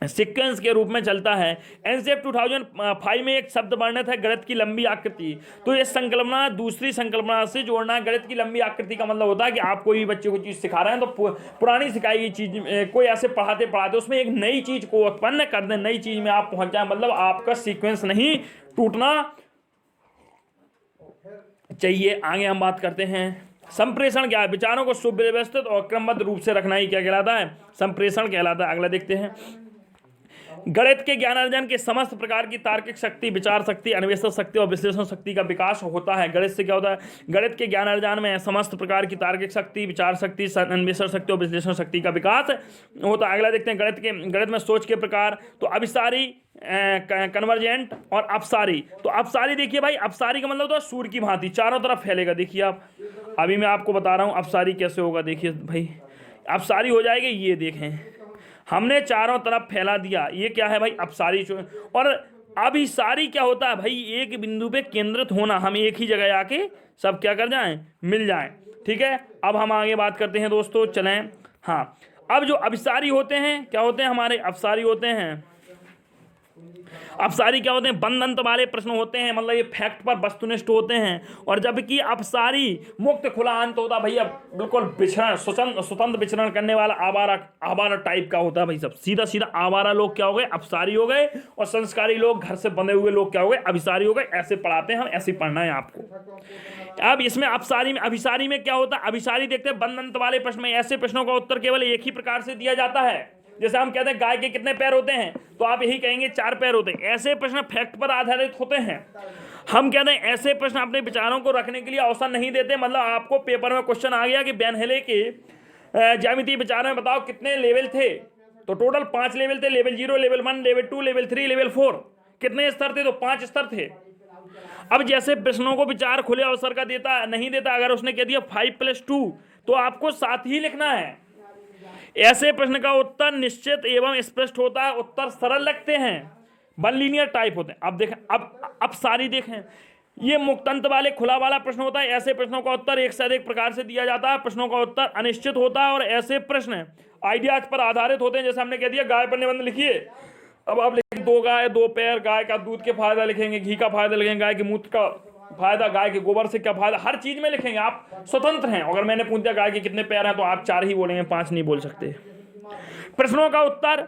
सीक्वेंस के रूप में चलता है। एनसीएफ 2005 में एक शब्द वर्णित है, गणित की लंबी आकृति। तो ये संकल्पना दूसरी संकल्पना से जोड़ना। गणित की लंबी आकृति का मतलब होता है कि आप कोई भी बच्चे को चीज सिखा रहे हैं तो पुरानी सिखाई गई चीज कोई ऐसे पढ़ाते पढ़ाते उसमें एक नई चीज को उत्पन्न कर दें, नई चीज में आप पहुंच जाए, मतलब आपका सीक्वेंस नहीं टूटना चाहिए। आगे हम बात करते हैं संप्रेषण क्या है? विचारों को सुव्यवस्थित और क्रमबद्ध रूप से रखना ही क्या कहलाता है? संप्रेषण कहलाता है। अगला देखते हैं। गणित के ज्ञानार्जन के समस्त प्रकार की तार्किक शक्ति, विचार शक्ति, अन्वेषण शक्ति और विश्लेषण शक्ति का विकास होता है। गणित से क्या होता है? गणित के ज्ञानार्जन में समस्त प्रकार की तार्किक शक्ति, विचार शक्ति, अन्वेषण शक्ति और विश्लेषण शक्ति का विकास होता है। अगला देखते हैं। गणित में सोच के प्रकार, तो अभिसारी, कन्वर्जेंट और अपसारी। तो अपसारी देखिए भाई, अपसारी का मतलब होता है सूर्य की भांति चारों तरफ फैलेगा। देखिए आप, अभी मैं आपको बता रहा हूँ अपसारी कैसे होगा। देखिए भाई अपसारी हो जाएगी, ये देखें हमने चारों तरफ फैला दिया, ये क्या है भाई? अपसारी। और अभिसारी क्या होता है भाई? एक बिंदु पे केंद्रित होना, हम एक ही जगह आके सब क्या कर जाएं? मिल जाएं। ठीक है, अब हम आगे बात करते हैं दोस्तों, चलें। हाँ, अब जो अभिसारी होते हैं क्या होते हैं? हमारे अपसारी होते हैं। अपसारी क्या होते हैं? बंद अंत वाले प्रश्न होते हैं, मतलब ये फैक्ट पर वस्तुनिष्ठ होते हैं। और जबकि अपसारी मुक्त खुला अंत होता है भैया, बिल्कुल विचरण स्वतंत्र विचरण करने वाला आवारा टाइप का होता है भाई। सब सीधा सीधा आवारा लोग क्या हो गए? अपसारी हो गए। और संस्कारी लोग, घर से बंधे हुए लोग क्या हो गए? अभिसारी हो गए। ऐसे पढ़ाते हैं हम, ऐसे पढ़ना है आपको। अब इसमें अभिसारी में क्या होता है? अभिसारी देखते हैं बंद अंत वाले प्रश्न में ऐसे प्रश्नों का उत्तर केवल एक ही प्रकार से दिया जाता है। जैसे हम कहते हैं गाय के कितने पैर होते हैं, तो आप यही कहेंगे 4 पैर होते हैं। ऐसे प्रश्न फैक्ट पर आधारित होते हैं। हम कहते हैं ऐसे प्रश्न अपने विचारों को रखने के लिए अवसर नहीं देते। मतलब आपको पेपर में क्वेश्चन आ गया कि बेनहेले के ज्यामितीय विचार में बताओ कितने लेवल थे, तो टोटल 5 लेवल थे। Level 0, level 1, level 2, level 3, level 4। कितने स्तर थे? तो 5 स्तर थे। अब जैसे प्रश्नों को विचार खुले अवसर का देता नहीं देता, अगर उसने कह दिया 5+2 तो आपको 7 ही लिखना है। ऐसे प्रश्न का उत्तर निश्चित एवं स्पष्ट होता है, उत्तर सरल लगते हैं, वन लीनियर टाइप होते हैं। अब देखें, अब सारी देखें, ये मुक्तंत वाले खुला वाला प्रश्न होता है। ऐसे प्रश्नों का उत्तर एक से अधिक प्रकार से दिया जाता है। प्रश्नों का उत्तर अनिश्चित होता है और ऐसे प्रश्न आइडियाज पर आधारित होते हैं। जैसे हमने कह दिया गाय पर निबंध लिखिए, अब आप लिख दो गाय दो पैर, गाय का दूध के फायदा लिखेंगे, घी का फायदा लिखेंगे, गाय के मूत्र का फायदा, गाय के गोबर से क्या फायदा, हर चीज में लिखेंगे। आप स्वतंत्र हैं। अगर मैंने पूछ दिया गाय के कितने पैर हैं तो आप 4 ही बोलेंगे, 5 नहीं बोल सकते। प्रश्नों का उत्तर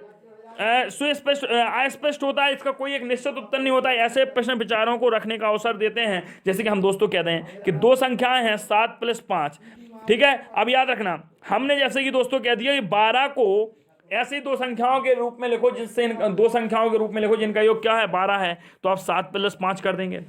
सुस्पष्ट अस्पष्ट होता है, इसका कोई एक निश्चित उत्तर नहीं होता है। ऐसे प्रश्न विचारों को रखने का अवसर देते हैं। जैसे कि हम दोस्तों कहते हैं कि 2 संख्याएं हैं 7 + 5, ठीक है। अब याद रखना, हमने जैसे कि दोस्तों कह दिया कि 12 को ऐसी 2 संख्याओं के रूप में लिखो, जिससे 2 संख्याओं के रूप में लिखो जिनका योग क्या है 12 है। तो आप 7 + 5 कर देंगे,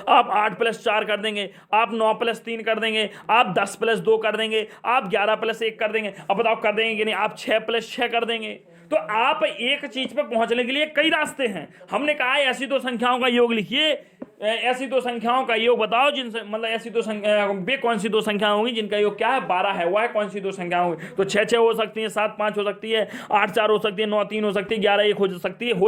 आप 8 + 4 कर देंगे, आप 9 + 3 कर देंगे, आप 10 + 2 कर देंगे, आप 11 + 1 कर देंगे। अब बताओ कर देंगे कि नहीं? आप 6 + 6 कर देंगे। तो आप एक चीज पे पहुंचने के लिए कई रास्ते हैं। हमने कहा है ऐसी 2 संख्याओं का योग लिखिए, ऐसी 2 संख्याओं का योग बताओ जिनसे, मतलब ऐसी 2 संख्या, वे कौन सी 2 संख्या होंगी जिनका योग क्या है 12 है, वह कौन सी 2 संख्या होंगी? तो 6 हो सकती है, 7 5 हो सकती है, 8 4 हो सकती है, 9 3 हो सकती है, 11 1 हो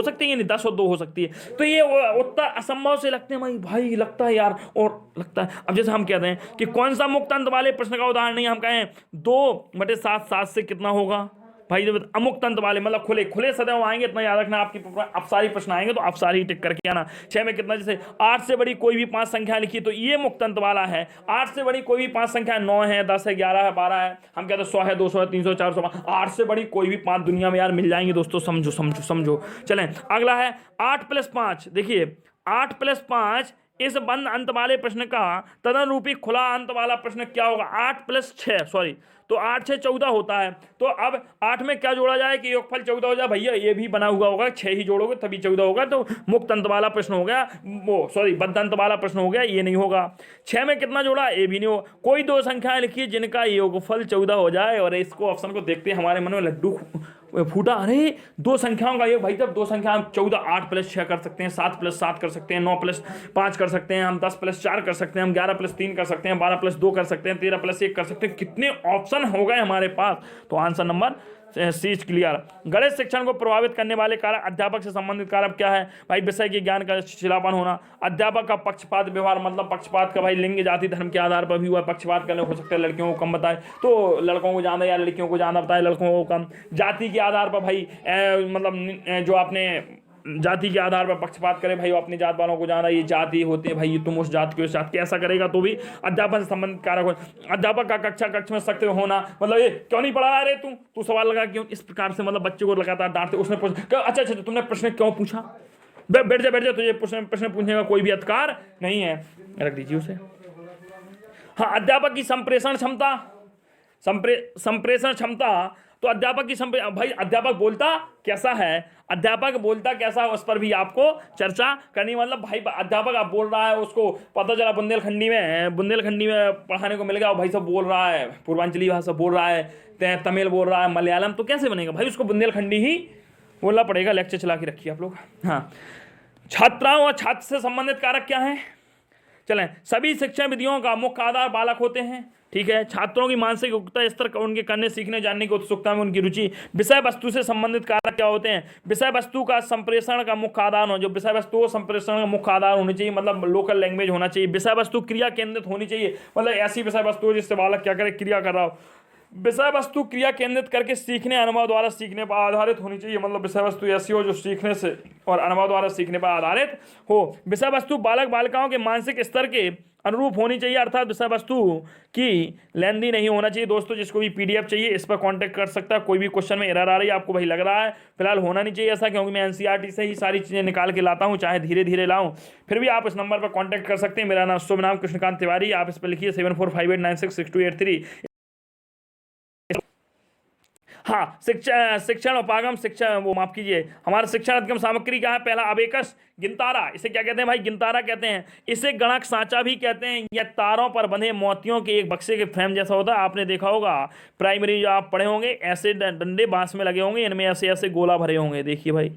सकती है नहीं 10 और 2 हो सकती है। तो ये उत्तर असंभव से लगते हैं भाई लगता है यार, और लगता है। अब जैसे हम कहते हैं कि कौन सा मुक्त अंत वाले प्रश्न का उदाहरण नहीं, हम कहें 2/7 7 से कितना होगा भाई? जब अमुक्त अंत वाले मतलब खुले सदैव आएंगे, इतना याद रखना। आपकी अपसारी प्रश्न आएंगे तो अपसारी टिक करके आना। 6 में कितना, जैसे 8 से बड़ी कोई भी 5 संख्या लिखी तो ये मुक्त अंत वाला है। 8 से बड़ी कोई भी 5 संख्या 9 है, 10 है, 11 है, 12 है, हम कहते हैं 100 है, 200 है, 300 400। 8 से बड़ी कोई भी 5 दुनिया में यार मिल जाएंगे दोस्तों, समझो समझो समझो। चलें अगला है 8 + 5। देखिए 8 + 5 इस बंद अंत वाले प्रश्न का तदनुरूपी खुला अंत वाला प्रश्न क्या होगा? 8 + 6 सॉरी, तो 8 6 14 होता है। तो अब 8 में क्या जोड़ा जाए कि योगफल 14 हो जाए? भैया ये भी बना हुआ होगा, 6 ही जोड़ोगे तभी 14 होगा। तो मुक्त अंत वाला प्रश्न हो गया, वो सॉरी बद्ध अंत वाला प्रश्न हो गया, ये नहीं होगा। 6 में कितना जोड़ा? ये भी नहीं होगा। कोई 2 संख्याएं लिखिए जिनका योगफल 14 हो जाए। और इसको ऑप्शन को देखते हमारे मन में लड्डू फूटा, अरे 2 संख्याओं का योग भाई, जब 2 संख्या हम 14 8 + 6 कर सकते हैं, 7 + 7 कर सकते हैं, 9 + 5 कर सकते हैं, हम 10 + 4 कर सकते हैं, हम 11 + 3 कर सकते हैं, 12 + 2 कर सकते हैं, 13 + 1 कर सकते हैं। कितने ऑप्शन हो गए हमारे पास। तो answer number C is clear. गणित शिक्षण को प्रभावित करने वाले कारक, अध्यापक से संबंधित कारक क्या है भाई? विषय के ज्ञान का शिथिलापन होना, अध्यापक का पक्षपात व्यवहार, मतलब पक्षपात का भाई लिंग जाति धर्म के आधार पर भी हुआ पक्षपात करने हो सकता है। लड़कियों को कम बताए तो लड़कों को ज़्यादा, या लड़कियों को ज़्यादा बताए लड़कों को कम। जाति के आधार पर भाई मतलब जो आपने जाति के आधार पर पक्षपात करे भाई, वो अपनी जात वालों को जाना, ये जाति होती है भाई, ये तुम उस जात के उस जात के, ऐसा करेगा तो भी अध्यापन से संबंधित कारक हो। अध्यापक का कक्ष में सख्त होना, मतलब ये क्यों नहीं पढ़ा रहे तू सवाल लगा क्यों, इस प्रकार से मतलब बच्चे को लगातार डांटते। उसने पूछा अच्छा तुमने प्रश्न क्यों पूछा, बैठ जा, तुझे प्रश्न पूछने का कोई भी अधिकार नहीं है, रख दीजिए उसे। हाँ, अध्यापक की संप्रेषण क्षमता, तो अध्यापक की भाई अध्यापक बोलता कैसा है, अध्यापक बोलता कैसा है, उस पर भी आपको चर्चा करनी। मतलब भाई अध्यापक आप बोल रहा है, उसको पता चला बुंदेलखंडी में पढ़ाने को मिल गया, भाई सब बोल रहा है पूर्वांचली भाषा बोल रहा है, तमिल बोल रहा है, मलयालम, तो कैसे बनेगा भाई? उसको बुंदेलखंडी ही बोलना पड़ेगा। लेक्चर चला के रखिए आप लोग। हाँ, छात्राओं और छात्र से संबंधित कारक क्या है? चलें, सभी शिक्षण विधियों का मुख्य आधार बालक होते हैं, ठीक है। छात्रों की मानसिक योग्यता स्तर, उनके करने सीखने जानने की उत्सुकता में उनकी रुचि। विषय वस्तु से संबंधित कारक क्या होते हैं? विषय वस्तु का संप्रेषण का मुख्य आधार हो, जो विषय वस्तु संप्रेषण का मुख्य आधार होनी चाहिए, मतलब लोकल लैंग्वेज होना चाहिए। विषय वस्तु क्रिया केंद्रित होनी चाहिए, मतलब ऐसी विषय वस्तु जिससे बालक क्या करे, क्रिया कर रहा हो। विषय वस्तु क्रिया केंद्रित करके सीखने अनुभव द्वारा सीखने पर आधारित होनी चाहिए, मतलब विषय वस्तु ऐसी हो जो सीखने से और अनुभव द्वारा सीखने पर आधारित हो। विषय वस्तु बालक बालिकाओं के मानसिक स्तर के अनुरूप होनी चाहिए, अर्थात विषय वस्तु की लेंदी नहीं होना चाहिए। दोस्तों जिसको भी PDF चाहिए इस पर कांटेक्ट कर सकता है। कोई भी क्वेश्चन में एरर आ रही है आपको भाई लग रहा है, फिलहाल होना नहीं चाहिए ऐसा, क्योंकि मैं NCERT से ही सारी चीज़ें निकाल के लाता हूँ, चाहे धीरे धीरे लाऊं, फिर भी आप इस नंबर पर कॉन्टैक्ट कर सकते हैं। मेरा नाम शुभ नाम कृष्णकांत तिवारी, आप इस पर लिखिए 7458966283। हाँ, शिक्षण उपागम शिक्षण वो माफ कीजिए, हमारा शिक्षण अधिगम सामग्री क्या है? पहला अबेकस गिनतारा, इसे क्या कहते हैं भाई? गिनतारा कहते हैं। इसे गणक सांचा भी कहते हैं। यह तारों पर बंधे मोतियों के एक बक्से के फ्रेम जैसा होता है, आपने देखा होगा प्राइमरी जो आप पढ़े होंगे, ऐसे डंडे बांस में लगे होंगे, इनमें ऐसे ऐसे गोला भरे होंगे। देखिए भाई,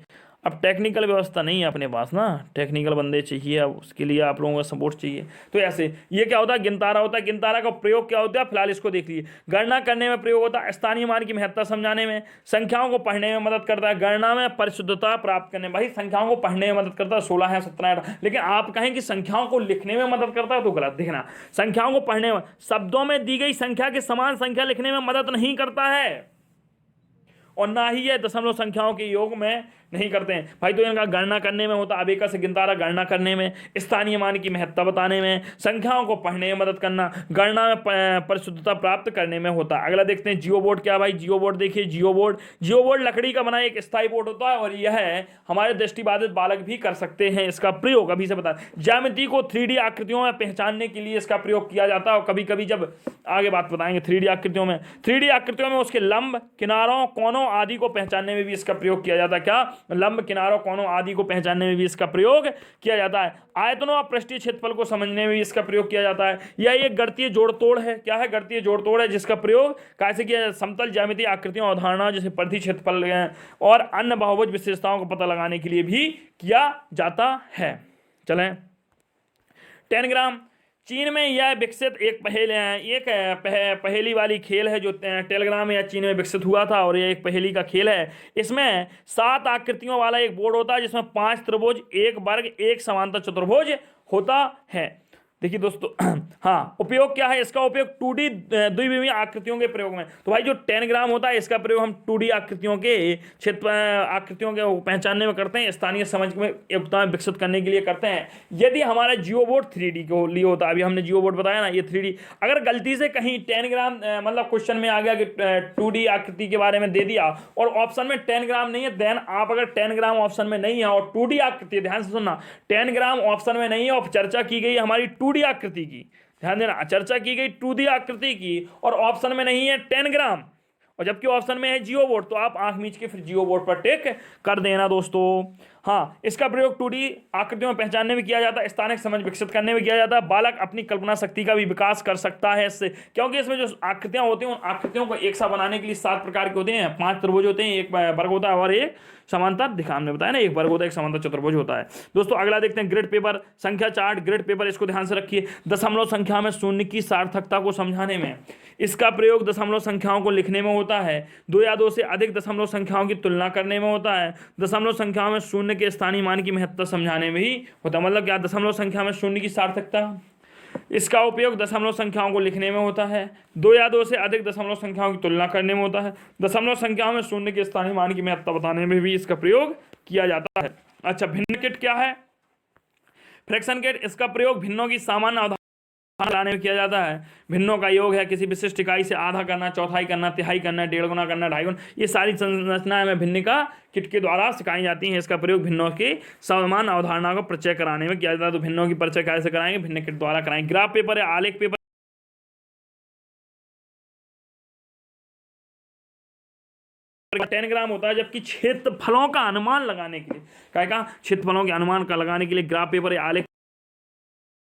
अब टेक्निकल व्यवस्था नहीं है अपने पास ना, टेक्निकल बंदे चाहिए, अब उसके लिए आप लोगों का सपोर्ट चाहिए। तो ऐसे ये क्या होता है? गिनतारा होता है। गिनतारा का प्रयोग क्या होता है? फिलहाल इसको देख लीजिए। गणना करने में प्रयोग होता है, स्थानीय मान की महत्ता समझाने में, संख्याओं को पढ़ने में मदद करता है, गणना में परिशुद्धता प्राप्त करने में। भाई संख्याओं को पढ़ने में मदद करता है, 16 है 17 है, लेकिन आप कहें कि संख्याओं को लिखने में मदद करता है तो गलत। देखना, संख्याओं को पढ़ने में, शब्दों में दी गई संख्या के समान संख्या लिखने में मदद नहीं करता है, और ना ही यह दशमलव संख्याओं के योग में नहीं करते हैं भाई। तो इनका गणना करने में होता है, अबेकस गिनतारा गणना करने में, स्थानीय मान की महत्ता बताने में, संख्याओं को पढ़ने में मदद करना, गणना में परिशुद्धता प्राप्त करने में होता है। अगला देखते हैं जियो बोर्ड क्या भाई। जियो बोर्ड देखिए, जियो बोर्ड लकड़ी का बना एक स्थायी बोर्ड होता है और यह हमारे दृष्टिबाधित बालक भी कर सकते हैं इसका प्रयोग। अभी से बता, ज्यामिति को 3D आकृतियों में पहचानने के लिए इसका प्रयोग किया जाता है। और कभी कभी जब आगे बात बताएंगे 3D आकृतियों में उसके लंब, किनारों, कोनों आदि को पहचानने में भी इसका प्रयोग किया जाता है। क्या? लंब, किनारों, कोनों आदि को पहचानने में भी इसका प्रयोग किया जाता है। आयतनों और पृष्ठीय क्षेत्रफल को समझने में भी इसका प्रयोग किया जाता है। यह एक गणितीय जोड़ तोड़ है। क्या है? गणितीय जोड़ तोड़ है, जिसका प्रयोग कैसे किया जाता है? समतल ज्यामितीय आकृतियों, अवधारणा जैसे परिधि, क्षेत्रफल और अन्य बहुभुज विशेषताओं को पता लगाने के लिए भी किया जाता है। चलें, टेनग्राम। चीन में यह विकसित एक पहेली वाली खेल है जो टेलीग्राम या चीन में विकसित हुआ था, और यह एक पहेली का खेल है। इसमें 7 आकृतियों वाला एक बोर्ड होता है जिसमें 5 त्रिभुज, 1 वर्ग, 1 समांतर चतुर्भुज होता है। देखिए दोस्तों, हाँ, उपयोग क्या है इसका? उपयोग 2D द्विविमीय आकृतियों के प्रयोग में। तो भाई जो टेनग्राम होता है इसका प्रयोग हम 2D आकृतियों के पहचानने में करते हैं, स्थानीय समझ में एकता विकसित करने के लिए करते हैं। यदि हमारा जियो बोर्ड 3D को लिए होता है, अभी हमने जियो बोर्ड बताया ना, ये 3D, अगर गलती से कहीं टेनग्राम मतलब क्वेश्चन में आ गया कि 2D आकृति के बारे में दे दिया और ऑप्शन में टेनग्राम नहीं है, देन आप अगर टेनग्राम ऑप्शन में नहीं है और 2D आकृति, ध्यान से सुनना, टेनग्राम ऑप्शन में नहीं है और चर्चा की गई हमारी 2D आकृति की, ध्यान देना, चर्चा की गई 2D आकृति की और ऑप्शन में नहीं है टेनग्राम, और जबकि ऑप्शन में है जियो बोर्ड, तो आप आंख मीच के फिर जियो बोर्ड पर टिक कर देना दोस्तों। हाँ, इसका प्रयोग 2D आकृतियों में पहचानने में किया जाता है, स्थानिक समझ विकसित करने में किया जाता है। बालक अपनी कल्पना शक्ति का भी विकास कर सकता है इससे, क्योंकि इसमें जो आकृतियां होती हैं उन आकृतियों को एक साथ बनाने के लिए 7 प्रकार के होते हैं। 5 त्रिभुज होते हैं, 1 वर्ग होता है और 1 समांतर, दिखा हमने बताया ना, 1 वर्ग होता है, 1 समांतर चतुर्भुज होता है। दोस्तों अगला देखते हैं ग्रिड पेपर, संख्या चार्ट। ग्रिड पेपर, इसको ध्यान से रखिए। दशमलव संख्या में शून्य की सार्थकता को समझाने में इसका प्रयोग दशमलव संख्याओं को लिखने में होता है। 2 या 2 से अधिक दशमलव संख्याओं की तुलना करने में होता है। दशमलव संख्याओं में शून्य के स्थानीय मान की महत्ता समझाने में ही होता है। मतलब क्या? दशमलव संख्या में शून्य की सार्थकता, इसका उपयोग दशमलव संख्याओं को लिखने में होता है। 2 या 2 से अधिक दशमलव संख्याओं की तुलना करने में होता है। दशमलव संख्याओं में शून्य के स्थानीय मान की महत्ता बताने में भी इसका प्रयोग किया जाता है। अच्छा, भिन्न किट क्या है? फ्रैक्शन किट, इसका प्रयोग भिन्नों की सामान्य अवधारणा लाने में किया जाता है। भिन्नों का योग है किसी विशिष्ट इकाई से आधा करना, चौथाई करना, तिहाई करना, 1.5 गुना करना, 2.5 गुना, ये सारी संरचनाएं हमें भिन्न का किट के द्वारा सिखाई जाती हैं। इसका प्रयोग भिन्नों की समान अवधारणा को परिचय कराने में किया जाता है। तो भिन्नों की परिचय कैसे कराएंगे? भिन्न किट द्वारा कराएंगे। ग्राफ पेपर या आलेख पेपर, टेनग्राम होता है, जबकि क्षेत्रफलों का अनुमान लगाने के लिए, क्या कहा? क्षेत्रफलों के अनुमान का लगाने के लिए ग्राफ पेपर या आलेख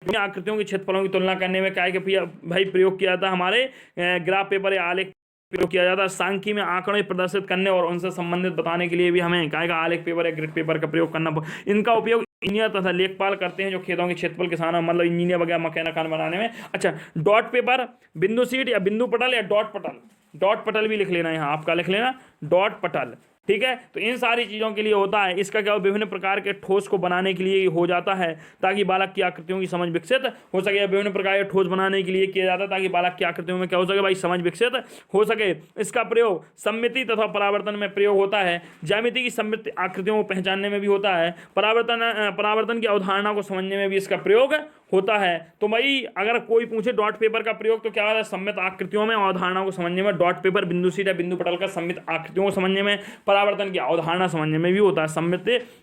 आकृतियों के क्षेत्रफलों की तुलना करने में क्या है कि भाई प्रयोग किया जाता है। हमारे ग्राफ पेपर या आलेख प्रयोग किया जाता है। सांख्यिकी में आंकड़े प्रदर्शित करने और उनसे संबंधित बताने के लिए भी हमें क्या है आलेख पेपर या ग्रिड पेपर का प्रयोग करना। इनका उपयोग इंजीनियर तथा लेखपाल करते हैं जो खेतों के क्षेत्रफल किसानों, मतलब इंजीनियर वगैरह मकान बनाने में। अच्छा, डॉट पेपर, बिंदु सीट या बिंदु पटल या डॉट पटल, डॉट पटल भी लिख लेना, यहाँ आपका लिख लेना डॉट पटल, ठीक है। तो इन सारी चीज़ों के लिए होता है। इसका क्या, विभिन्न प्रकार के ठोस को बनाने के लिए हो जाता है ताकि बालक की आकृतियों की समझ विकसित हो सके। विभिन्न प्रकार के ठोस बनाने के लिए किया जाता है ताकि बालक की आकृतियों में क्या हो सके, भाई समझ विकसित हो सके। इसका प्रयोग सममिति तथा परावर्तन में प्रयोग होता है। ज्यामिति की सममित आकृतियों को पहचानने में भी होता है। परावर्तन की अवधारणा को समझने में भी इसका प्रयोग होता है। तो भाई अगर कोई पूछे डॉट पेपर का प्रयोग तो क्या होता है? सममित आकृतियों में अवधारणा को समझने में। डॉट पेपर बिंदु सीट या बिंदु पटल का सममित आकृतियों को समझने में, परावर्तन की अवधारणा समझने में भी होता है।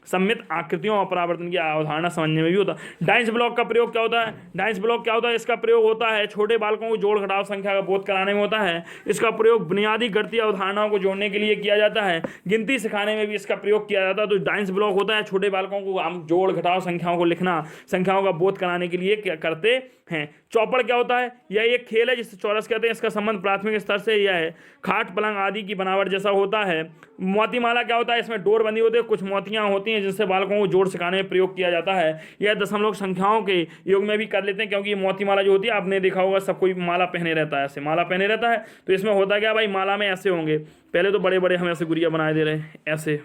सममित आकृतियों और परावर्तन की अवधारणा समझने में भी होता है। डाइस ब्लॉक का प्रयोग क्या होता है? डाइस ब्लॉक क्या होता है? इसका प्रयोग होता है छोटे बालकों को जोड़ घटाव संख्या का बोध कराने में होता है। इसका प्रयोग बुनियादी गणितीय अवधारणाओं को जोड़ने के लिए किया जाता है। गिनती सिखाने में भी इसका प्रयोग किया जाता है। तो डाइस ब्लॉक होता है छोटे बालकों को हम जोड़ घटाव संख्याओं को लिखना, संख्याओं का बोध कराने के लिए क्या करते हैं। चौपड़ क्या होता है? यह एक खेल है जिसे चौरस कहते हैं। इसका संबंध प्राथमिक स्तर से यह है, खाट पलंग आदि की बनावट जैसा होता है। मोतीमाला क्या होता है? इसमें डोर बंदी होती है, कुछ मोतियां होती हैं जिनसे बालकों को जोड़ सिखाने में प्रयोग किया जाता है। यह दशमलव संख्याओं के योग में भी कर लेते हैं, क्योंकि मोतीमाला जो होती है आपने देखा होगा सब कोई माला पहने रहता है, ऐसे माला पहने रहता है। तो इसमें होता क्या भाई, माला में ऐसे होंगे, पहले तो बड़े बड़े हम ऐसे गुड़िया बनाए दे रहे हैं ऐसे,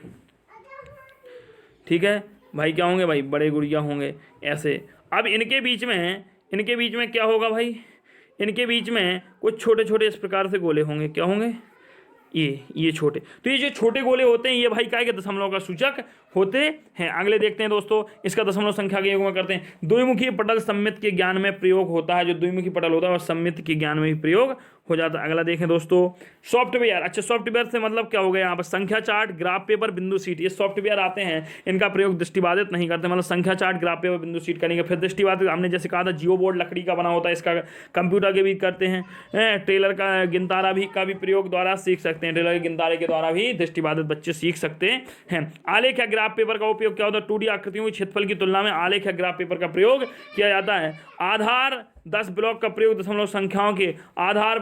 ठीक है भाई, क्या होंगे भाई, बड़े गुड़िया होंगे ऐसे। अब इनके बीच में क्या होगा भाई, इनके बीच में कुछ छोटे छोटे इस प्रकार से गोले होंगे। क्या होंगे? ये छोटे, तो ये जो छोटे गोले होते हैं ये भाई काय के दशमलव का सूचक होते हैं। अगले देखते हैं दोस्तों, इसका दशमलव संख्या के योग में करते हैं। द्विमुखी पटल सममित के ज्ञान में प्रयोग होता है। जो द्विमुखी पटल होता है और सममित के ज्ञान में भी प्रयोग हो जाता है। अगला देखें दोस्तों, सॉफ्टवेयर। अच्छा, सॉफ्टवेयर से मतलब क्या हो गया यहाँ पर, संख्या चार्ट, ग्राफ पेपर, बिंदु सीट, ये सॉफ्टवेयर आते हैं, इनका प्रयोग दृष्टिबाधित नहीं करते। मतलब संख्या चार्ट, ग्राफ पेपर, बिंदु सीट करेंगे। फिर दृष्टिबाधित हमने जैसे कहा था जियो बोर्ड लकड़ी का बना होता है, इसका कंप्यूटर के भी करते हैं। टेलर का गिनतारा भी का भी प्रयोग द्वारा सीख सकते हैं, टेलर के गिनतारे के द्वारा भी दृष्टिबाधित बच्चे सीख सकते हैं। आलेख या ग्राफ पेपर का उपयोग क्या होता है, 2D आकृतियों के क्षेत्रफल की तुलना में आलेख या ग्राफ पेपर का प्रयोग किया जाता है। आधार 10 ब्लॉक का प्रयोग दशमलव संख्याओं के आधार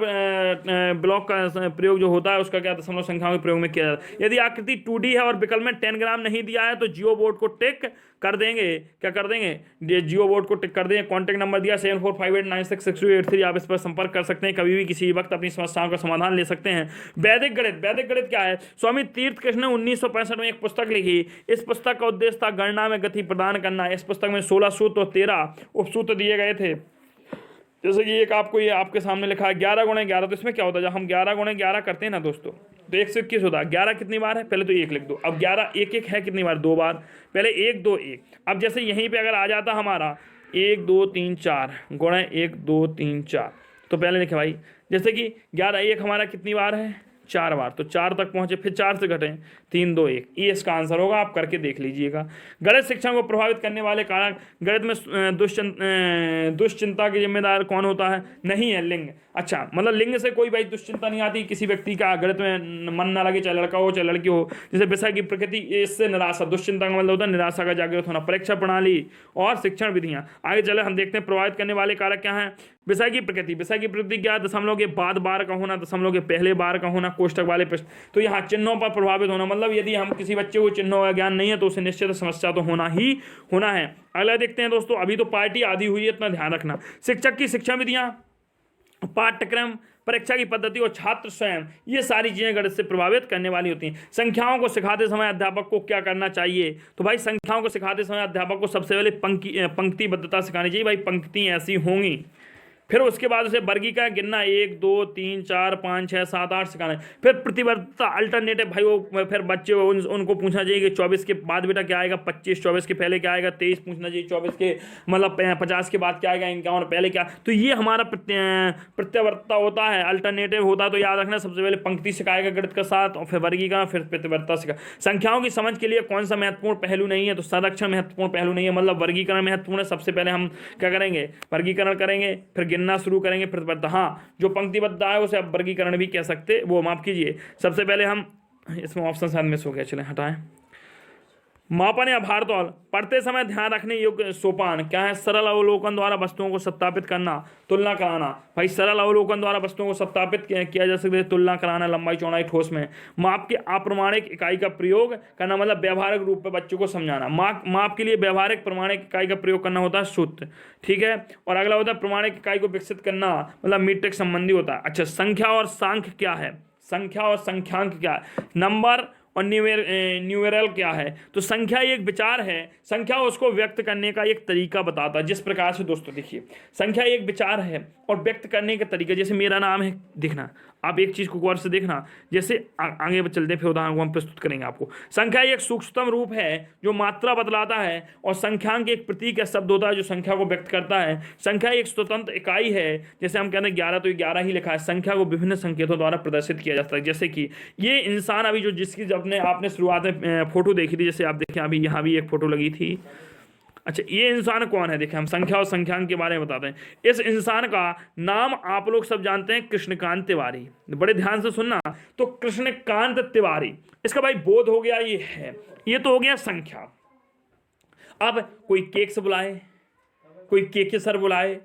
ब्लॉक का प्रयोग जो होता है उसका क्या दशमलव संख्याओं के प्रयोग में किया जाता है। यदि आकृति 2D है और विकल्प में 10 ग्राम नहीं दिया है तो जियो बोर्ड को टिक कर देंगे। क्या कर देंगे, जियो बोर्ड को टिक कर देंगे। कॉन्टैक्ट नंबर दिया 7458966283, आप इस पर संपर्क कर सकते हैं, कभी भी किसी वक्त अपनी समस्याओं का समाधान ले सकते हैं। वैदिक गणित। वैदिक गणित क्या है, स्वामी तीर्थ कृष्ण ने 1965 में एक पुस्तक लिखी। इस पुस्तक का उद्देश्य था गणना में गति प्रदान करना। इस पुस्तक में 16 सूत्र और 13 उपसूत्र दिए गए थे। जैसे कि एक आपको ये आपके सामने लिखा है 11 × 11, तो इसमें क्या होता है, जब हम 11 × 11 करते हैं ना दोस्तों, तो 121 होता है। 11 कितनी बार है, पहले तो 1 लिख दो। अब 11 1 है कितनी बार, 2 बार। पहले 1 2 1। अब जैसे यहीं पे अगर आ जाता हमारा 1 2 3 4 गुणे 1 2 3 4, तो पहले लिखे भाई, जैसे कि 11 1 हमारा कितनी बार है, 4 बार, तो 4 तक पहुंचे, फिर 4 से घटें 3 2 1, ये इसका आंसर होगा। आप करके देख लीजिएगा। गणित शिक्षा को प्रभावित करने वाले कारक। गणित में दुश्चिंता की जिम्मेदार कौन होता है, नहीं है, लिंग। अच्छा, मतलब लिंग से कोई भाई दुश्चिंता नहीं आती। किसी व्यक्ति का गणित में मन ना लगे, चाहे लड़का हो चाहे लड़की हो। जैसे विषय की प्रकृति, इससे निराशा, दुश्चिंता का मतलब होता है निराशा का जागृत होना। परीक्षा प्रणाली और शिक्षण विधियां। आगे चले हम देखते हैं प्रभावित करने वाले कारक क्या हैं। विषय की प्रकृति। विषय की प्रकृति क्या है, दशमलव के बाद बार का होना, दशमलव के पहले बार का होना, कोष्टक वाले प्रश्न। तो यहाँ चिन्हों पर प्रभावित होना, मतलब यदि हम किसी बच्चे को चिन्हों का ज्ञान नहीं है तो उसे निश्चित समस्या तो होना ही होना है। अगला देखते हैं दोस्तों, अभी तो पार्टी आधी हुई है, इतना ध्यान रखना। शिक्षक की शिक्षा विधियां, पाठ्यक्रम, परीक्षा की पद्धति और छात्र स्वयं, ये सारी चीजें गणित से प्रभावित करने वाली होती हैं। संख्याओं को सिखाते समय अध्यापक को क्या करना चाहिए, तो भाई संख्याओं को सिखाते समय अध्यापक को सबसे पहले पंक्तिबद्धता सिखानी चाहिए। भाई पंक्ति ऐसी होंगी, फिर उसके बाद उसे वर्गीकरण गिनना, 1 2 3 4 5 6 7 8 सिखाना है। फिर प्रतिबद्धता अल्टरनेटिव, भाई वो फिर बच्चे उनको पूछना चाहिए कि 24 के बाद बेटा क्या आएगा, 25, 24 के पहले क्या आएगा, 23 पूछना चाहिए, 24 के मतलब 50 के बाद क्या आएगा, 51 पहले क्या। तो ये हमारा प्रत्यवर्तता होता है, अल्टरनेटिव होता है। तो याद रखना, सबसे पहले पंक्ति सिखाएगा गणित का साथ, और फिर वर्गीकरण, फिर प्रतिबद्धता सिखा। संख्याओं की समझ के लिए कौन सा महत्वपूर्ण पहलू नहीं है, तो संरक्षण महत्वपूर्ण पहलू नहीं है, मतलब वर्गीकरण महत्वपूर्ण है। सबसे पहले हम क्या करेंगे, वर्गीकरण करेंगे, फिर गिनना शुरू करेंगे, प्रतिबद्धता। हाँ, जो पंक्तिबद्ध है उसे आप वर्गीकरण भी कह सकते, वो माफ कीजिए। सबसे पहले हम इसमें ऑप्शन शायद मिस हो गया, चलें हटाएं। मापन या भारतोल। पढ़ते समय ध्यान रखने योग्य सोपान क्या है, सरल अवलोकन द्वारा वस्तुओं को सत्यापित करना, तुलना कराना। भाई सरल अवलोकन द्वारा वस्तुओं को सत्यापित किया जा सकता है, तुलना कराना, लंबाई चौड़ाई ठोस में। माप के अप्रमाणिक इकाई का प्रयोग करना, मतलब व्यवहारिक रूप में बच्चों को समझाना। माप के लिए व्यवहारिक प्रमाणिक इकाई का प्रयोग करना होता है सूत्र, ठीक है। और अगला होता है प्रमाणिक इकाई को विकसित करना, मतलब मीट्रिक संबंधी होता है। अच्छा, संख्या और सांख्य क्या है, संख्या और संख्यांक क्या है, नंबर और न्यूमेरल क्या है। तो संख्या एक विचार है, संख्या उसको व्यक्त करने का एक तरीका बताता है। जिस प्रकार से दोस्तों देखिए, संख्या एक विचार है और व्यक्त करने का तरीका, जैसे मेरा नाम है, देखना आप एक चीज को गौर से देखना। जैसे आगे चलते फिर उदाहरण को हम प्रस्तुत करेंगे आपको। संख्या एक सूक्ष्मतम रूप है जो मात्रा बतलाता है, और संख्यांक एक प्रतीक या शब्द होता है जो संख्या को व्यक्त करता है। संख्या एक स्वतंत्र इकाई है, जैसे हम कहते हैं 11 तो 11 ही लिखा है। संख्या को विभिन्न संकेतों द्वारा प्रदर्शित किया जाता है, जैसे कि ये इंसान अभी जो जिसकी आपने शुरुआत में फोटो देखी थी, जैसे आप देखें अभी यहाँ भी एक फोटो लगी थी। अच्छा, ये इंसान कौन है, देखें हम संख्या और संख्यांक के बारे में बताते हैं। इस इंसान का नाम आप लोग सब जानते हैं, कृष्णकांत तिवारी। बड़े ध्यान से सुनना, तो कृष्णकांत तिवारी, इसका भाई बोध हो गया, ये है, ये तो हो गया संख्या। अब कोई केक से बुलाए, कोई के सर बुलाए,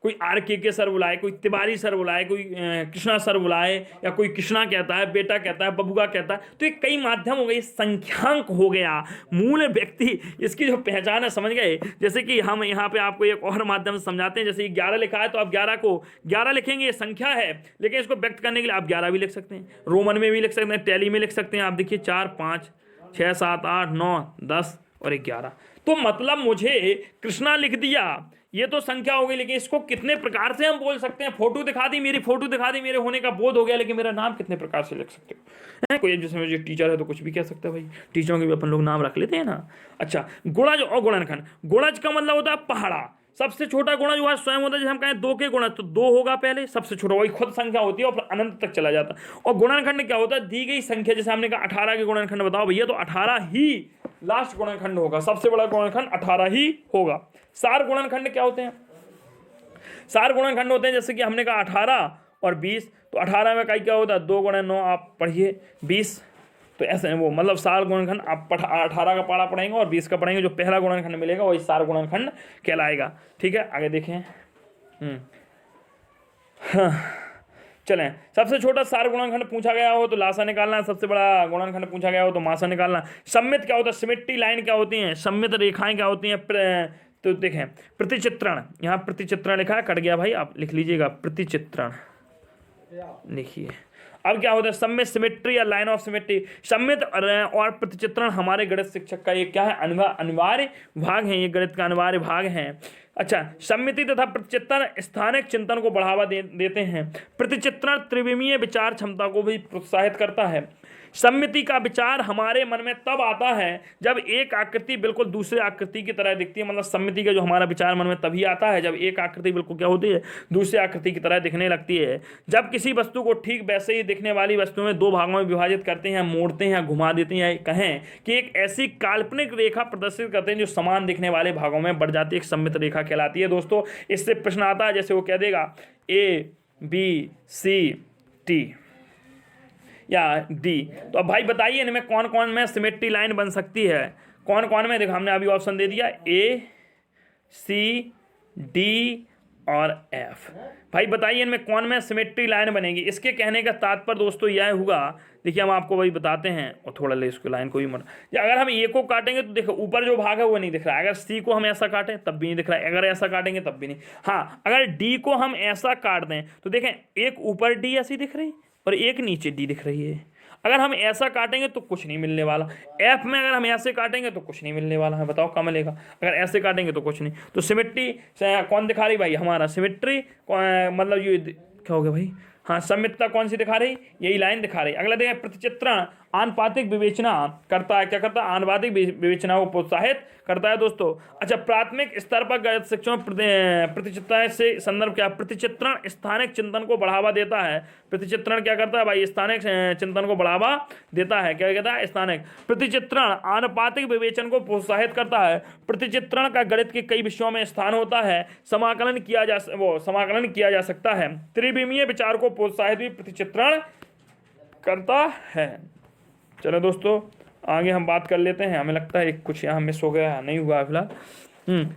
कोई RK सर बुलाए, कोई तिवारी सर बुलाए, कोई कृष्णा सर बुलाए, या कोई कृष्णा कहता है, बेटा कहता है, बबुआ कहता है, तो ये कई माध्यम हो गए। संख्यांक हो गया मूल व्यक्ति, इसकी जो पहचान है, समझ गए। जैसे कि हम यहाँ पे आपको एक और माध्यम से समझाते हैं। जैसे 11 लिखा है तो आप 11 को 11 लिखेंगे, ये संख्या है, लेकिन इसको व्यक्त करने के लिए आप 11 भी लिख सकते हैं, रोमन में भी लिख सकते हैं, टैली में लिख सकते हैं। आप देखिए 4 5 6 7 8 9 10 और 11। तो मतलब मुझे कृष्णा लिख दिया ये तो संख्या हो गई, लेकिन इसको कितने प्रकार से हम बोल सकते हैं? फोटो दिखा दी, मेरी फोटो दिखा दी, मेरे होने का बोध हो गया, लेकिन मेरा नाम कितने प्रकार से लिख सकते हो? कोई जैसे मुझे टीचर है तो कुछ भी कह सकता है भाई, टीचरों के भी अपन लोग नाम रख लेते हैं ना। अच्छा, गुणज और गुणनखंड। गुणज का मतलब होता है पहाड़ा, सबसे छोटा गुणज हुआ स्वयं होता है। जैसे हम कहें 2 के गुणज, तो 2 होगा पहले, सबसे छोटा, वही खुद संख्या होती है और अनंत तक चला जाता है। और गुणनखंड क्या होता है? दी गई संख्या, जैसे हमने कहा 18 के गुणनखंड बताओ भैया, तो 18 ही लास्ट गुणनखंड होगा, सबसे बड़ा गुणनखंड 18 ही होगा। सार गुणनखंड क्या होते हैं? सार गुणनखंड होते हैं जैसे कि हमने कहा 18 और 20, तो 18 में कई क्या होता है? 2 गुणा 9 आप पढ़िए 20, तो ऐसे वो मतलब सार गुणनखंड आप 18 का पारा पढ़ेंगे और 20 का पढ़ेंगे, जो पहला गुणनखंड मिलेगा वही सार गुणनखंड कहलाएगा। ठीक है, आगे देखें। हाँ, चलें, सबसे छोटा सार गुणनखंड पूछा गया हो तो लासा निकालना, सबसे बड़ा गुणनखंड पूछा गया हो तो मासा निकालना। सम्मित क्या होता है? सिमेट्री लाइन क्या होती हैं? सम्मित रेखाएं क्या होती हैं? तो देखें, प्रतिचित्रण, यहाँ प्रतिचित्रण लिखा है, कट गया भाई, आप लिख लीजिएगा प्रतिचित्रण लिखिए। अब क्या होता है? सम्मित सिमेट्री या लाइन ऑफ सिमेट्री। सम्मित और प्रतिचित्रण हमारे गणित शिक्षक का ये क्या है? अनिवार्य भाग है, ये गणित का अनिवार्य भाग है। अच्छा, सम्मिति तथा प्रतिचित्रण स्थानिक चिंतन को बढ़ावा देते हैं। प्रतिचित्रण त्रिविमीय विचार क्षमता को भी प्रोत्साहित करता है। सम्मिति का विचार हमारे मन में तब आता है जब एक आकृति बिल्कुल दूसरे आकृति की तरह दिखती है। मतलब सम्मिति का जो हमारा विचार मन में तभी आता है जब एक आकृति बिल्कुल क्या होती है? दूसरे आकृति की तरह दिखने लगती है। जब किसी वस्तु को ठीक वैसे ही दिखने वाली वस्तु में 2 भागों में विभाजित करते हैं, मोड़ते हैं या घुमा देते हैं, कहें कि एक ऐसी काल्पनिक रेखा प्रदर्शित करते हैं जो समान दिखने वाले भागों में बढ़ जाती है, एक सम्मित रेखा कहलाती है। दोस्तों, इससे प्रश्न आता है, जैसे वो कह देगा ABCD या डी, तो अब भाई बताइए इनमें कौन कौन में सिमेट्री लाइन बन सकती है? कौन कौन में? देखो, हमने अभी ऑप्शन दे दिया ACD और F। भाई बताइए इनमें कौन में सिमेट्री लाइन बनेगी? इसके कहने का तात्पर्य दोस्तों यह हुआ, देखिए हम आपको वही बताते हैं और थोड़ा ले इसको लाइन को भी या अगर हम A को काटेंगे तो देखो ऊपर जो भाग है वो नहीं दिख रहा है। अगर C को हम ऐसा काटें तब भी नहीं दिख रहा है, अगर ऐसा काटेंगे तब भी नहीं। हाँ, अगर D को हम ऐसा काट दें तो देखें एक ऊपर D ऐसी दिख रही और एक नीचे D दिख रही है। अगर हम ऐसा काटेंगे तो कुछ नहीं मिलने वाला। F में अगर हम ऐसे काटेंगे तो कुछ नहीं मिलने वाला है, बताओ क्या मिलेगा? अगर ऐसे काटेंगे तो कुछ नहीं। तो सिमेट्री कौन दिखा रही भाई? हमारा सिमेट्री मतलब ये क्या हो गया भाई? हाँ, सम्मितता कौन सी दिखा रही? यही लाइन दिखा रही। अगला देखें, प्रतिचित्रण आनुपातिक विवेचना करता है। क्या करता है? आनुपातिक विवेचना को प्रोत्साहित करता है दोस्तों। अच्छा, प्राथमिक स्तर पर गणित शिक्षण प्रतिचित्रण से संदर्भ क्या? प्रतिचित्रण स्थानिक चिंतन को बढ़ावा देता है। प्रतिचित्रण क्या करता है भाई? स्थानिक चिंतन को बढ़ावा देता है। क्या कहता है? स्थानिक। प्रतिचित्रण आनुपातिक विवेचन को प्रोत्साहित करता है। प्रतिचित्रण का गणित के कई विषयों में स्थान होता है। समाकलन किया जा सकता है। त्रिविमीय विचार को प्रोत्साहित भी प्रतिचित्रण करता है। चलो दोस्तों, आगे हम बात कर लेते हैं। हमें लगता है कुछ यहाँ मिस हो गया, नहीं हुआ फिलहाल।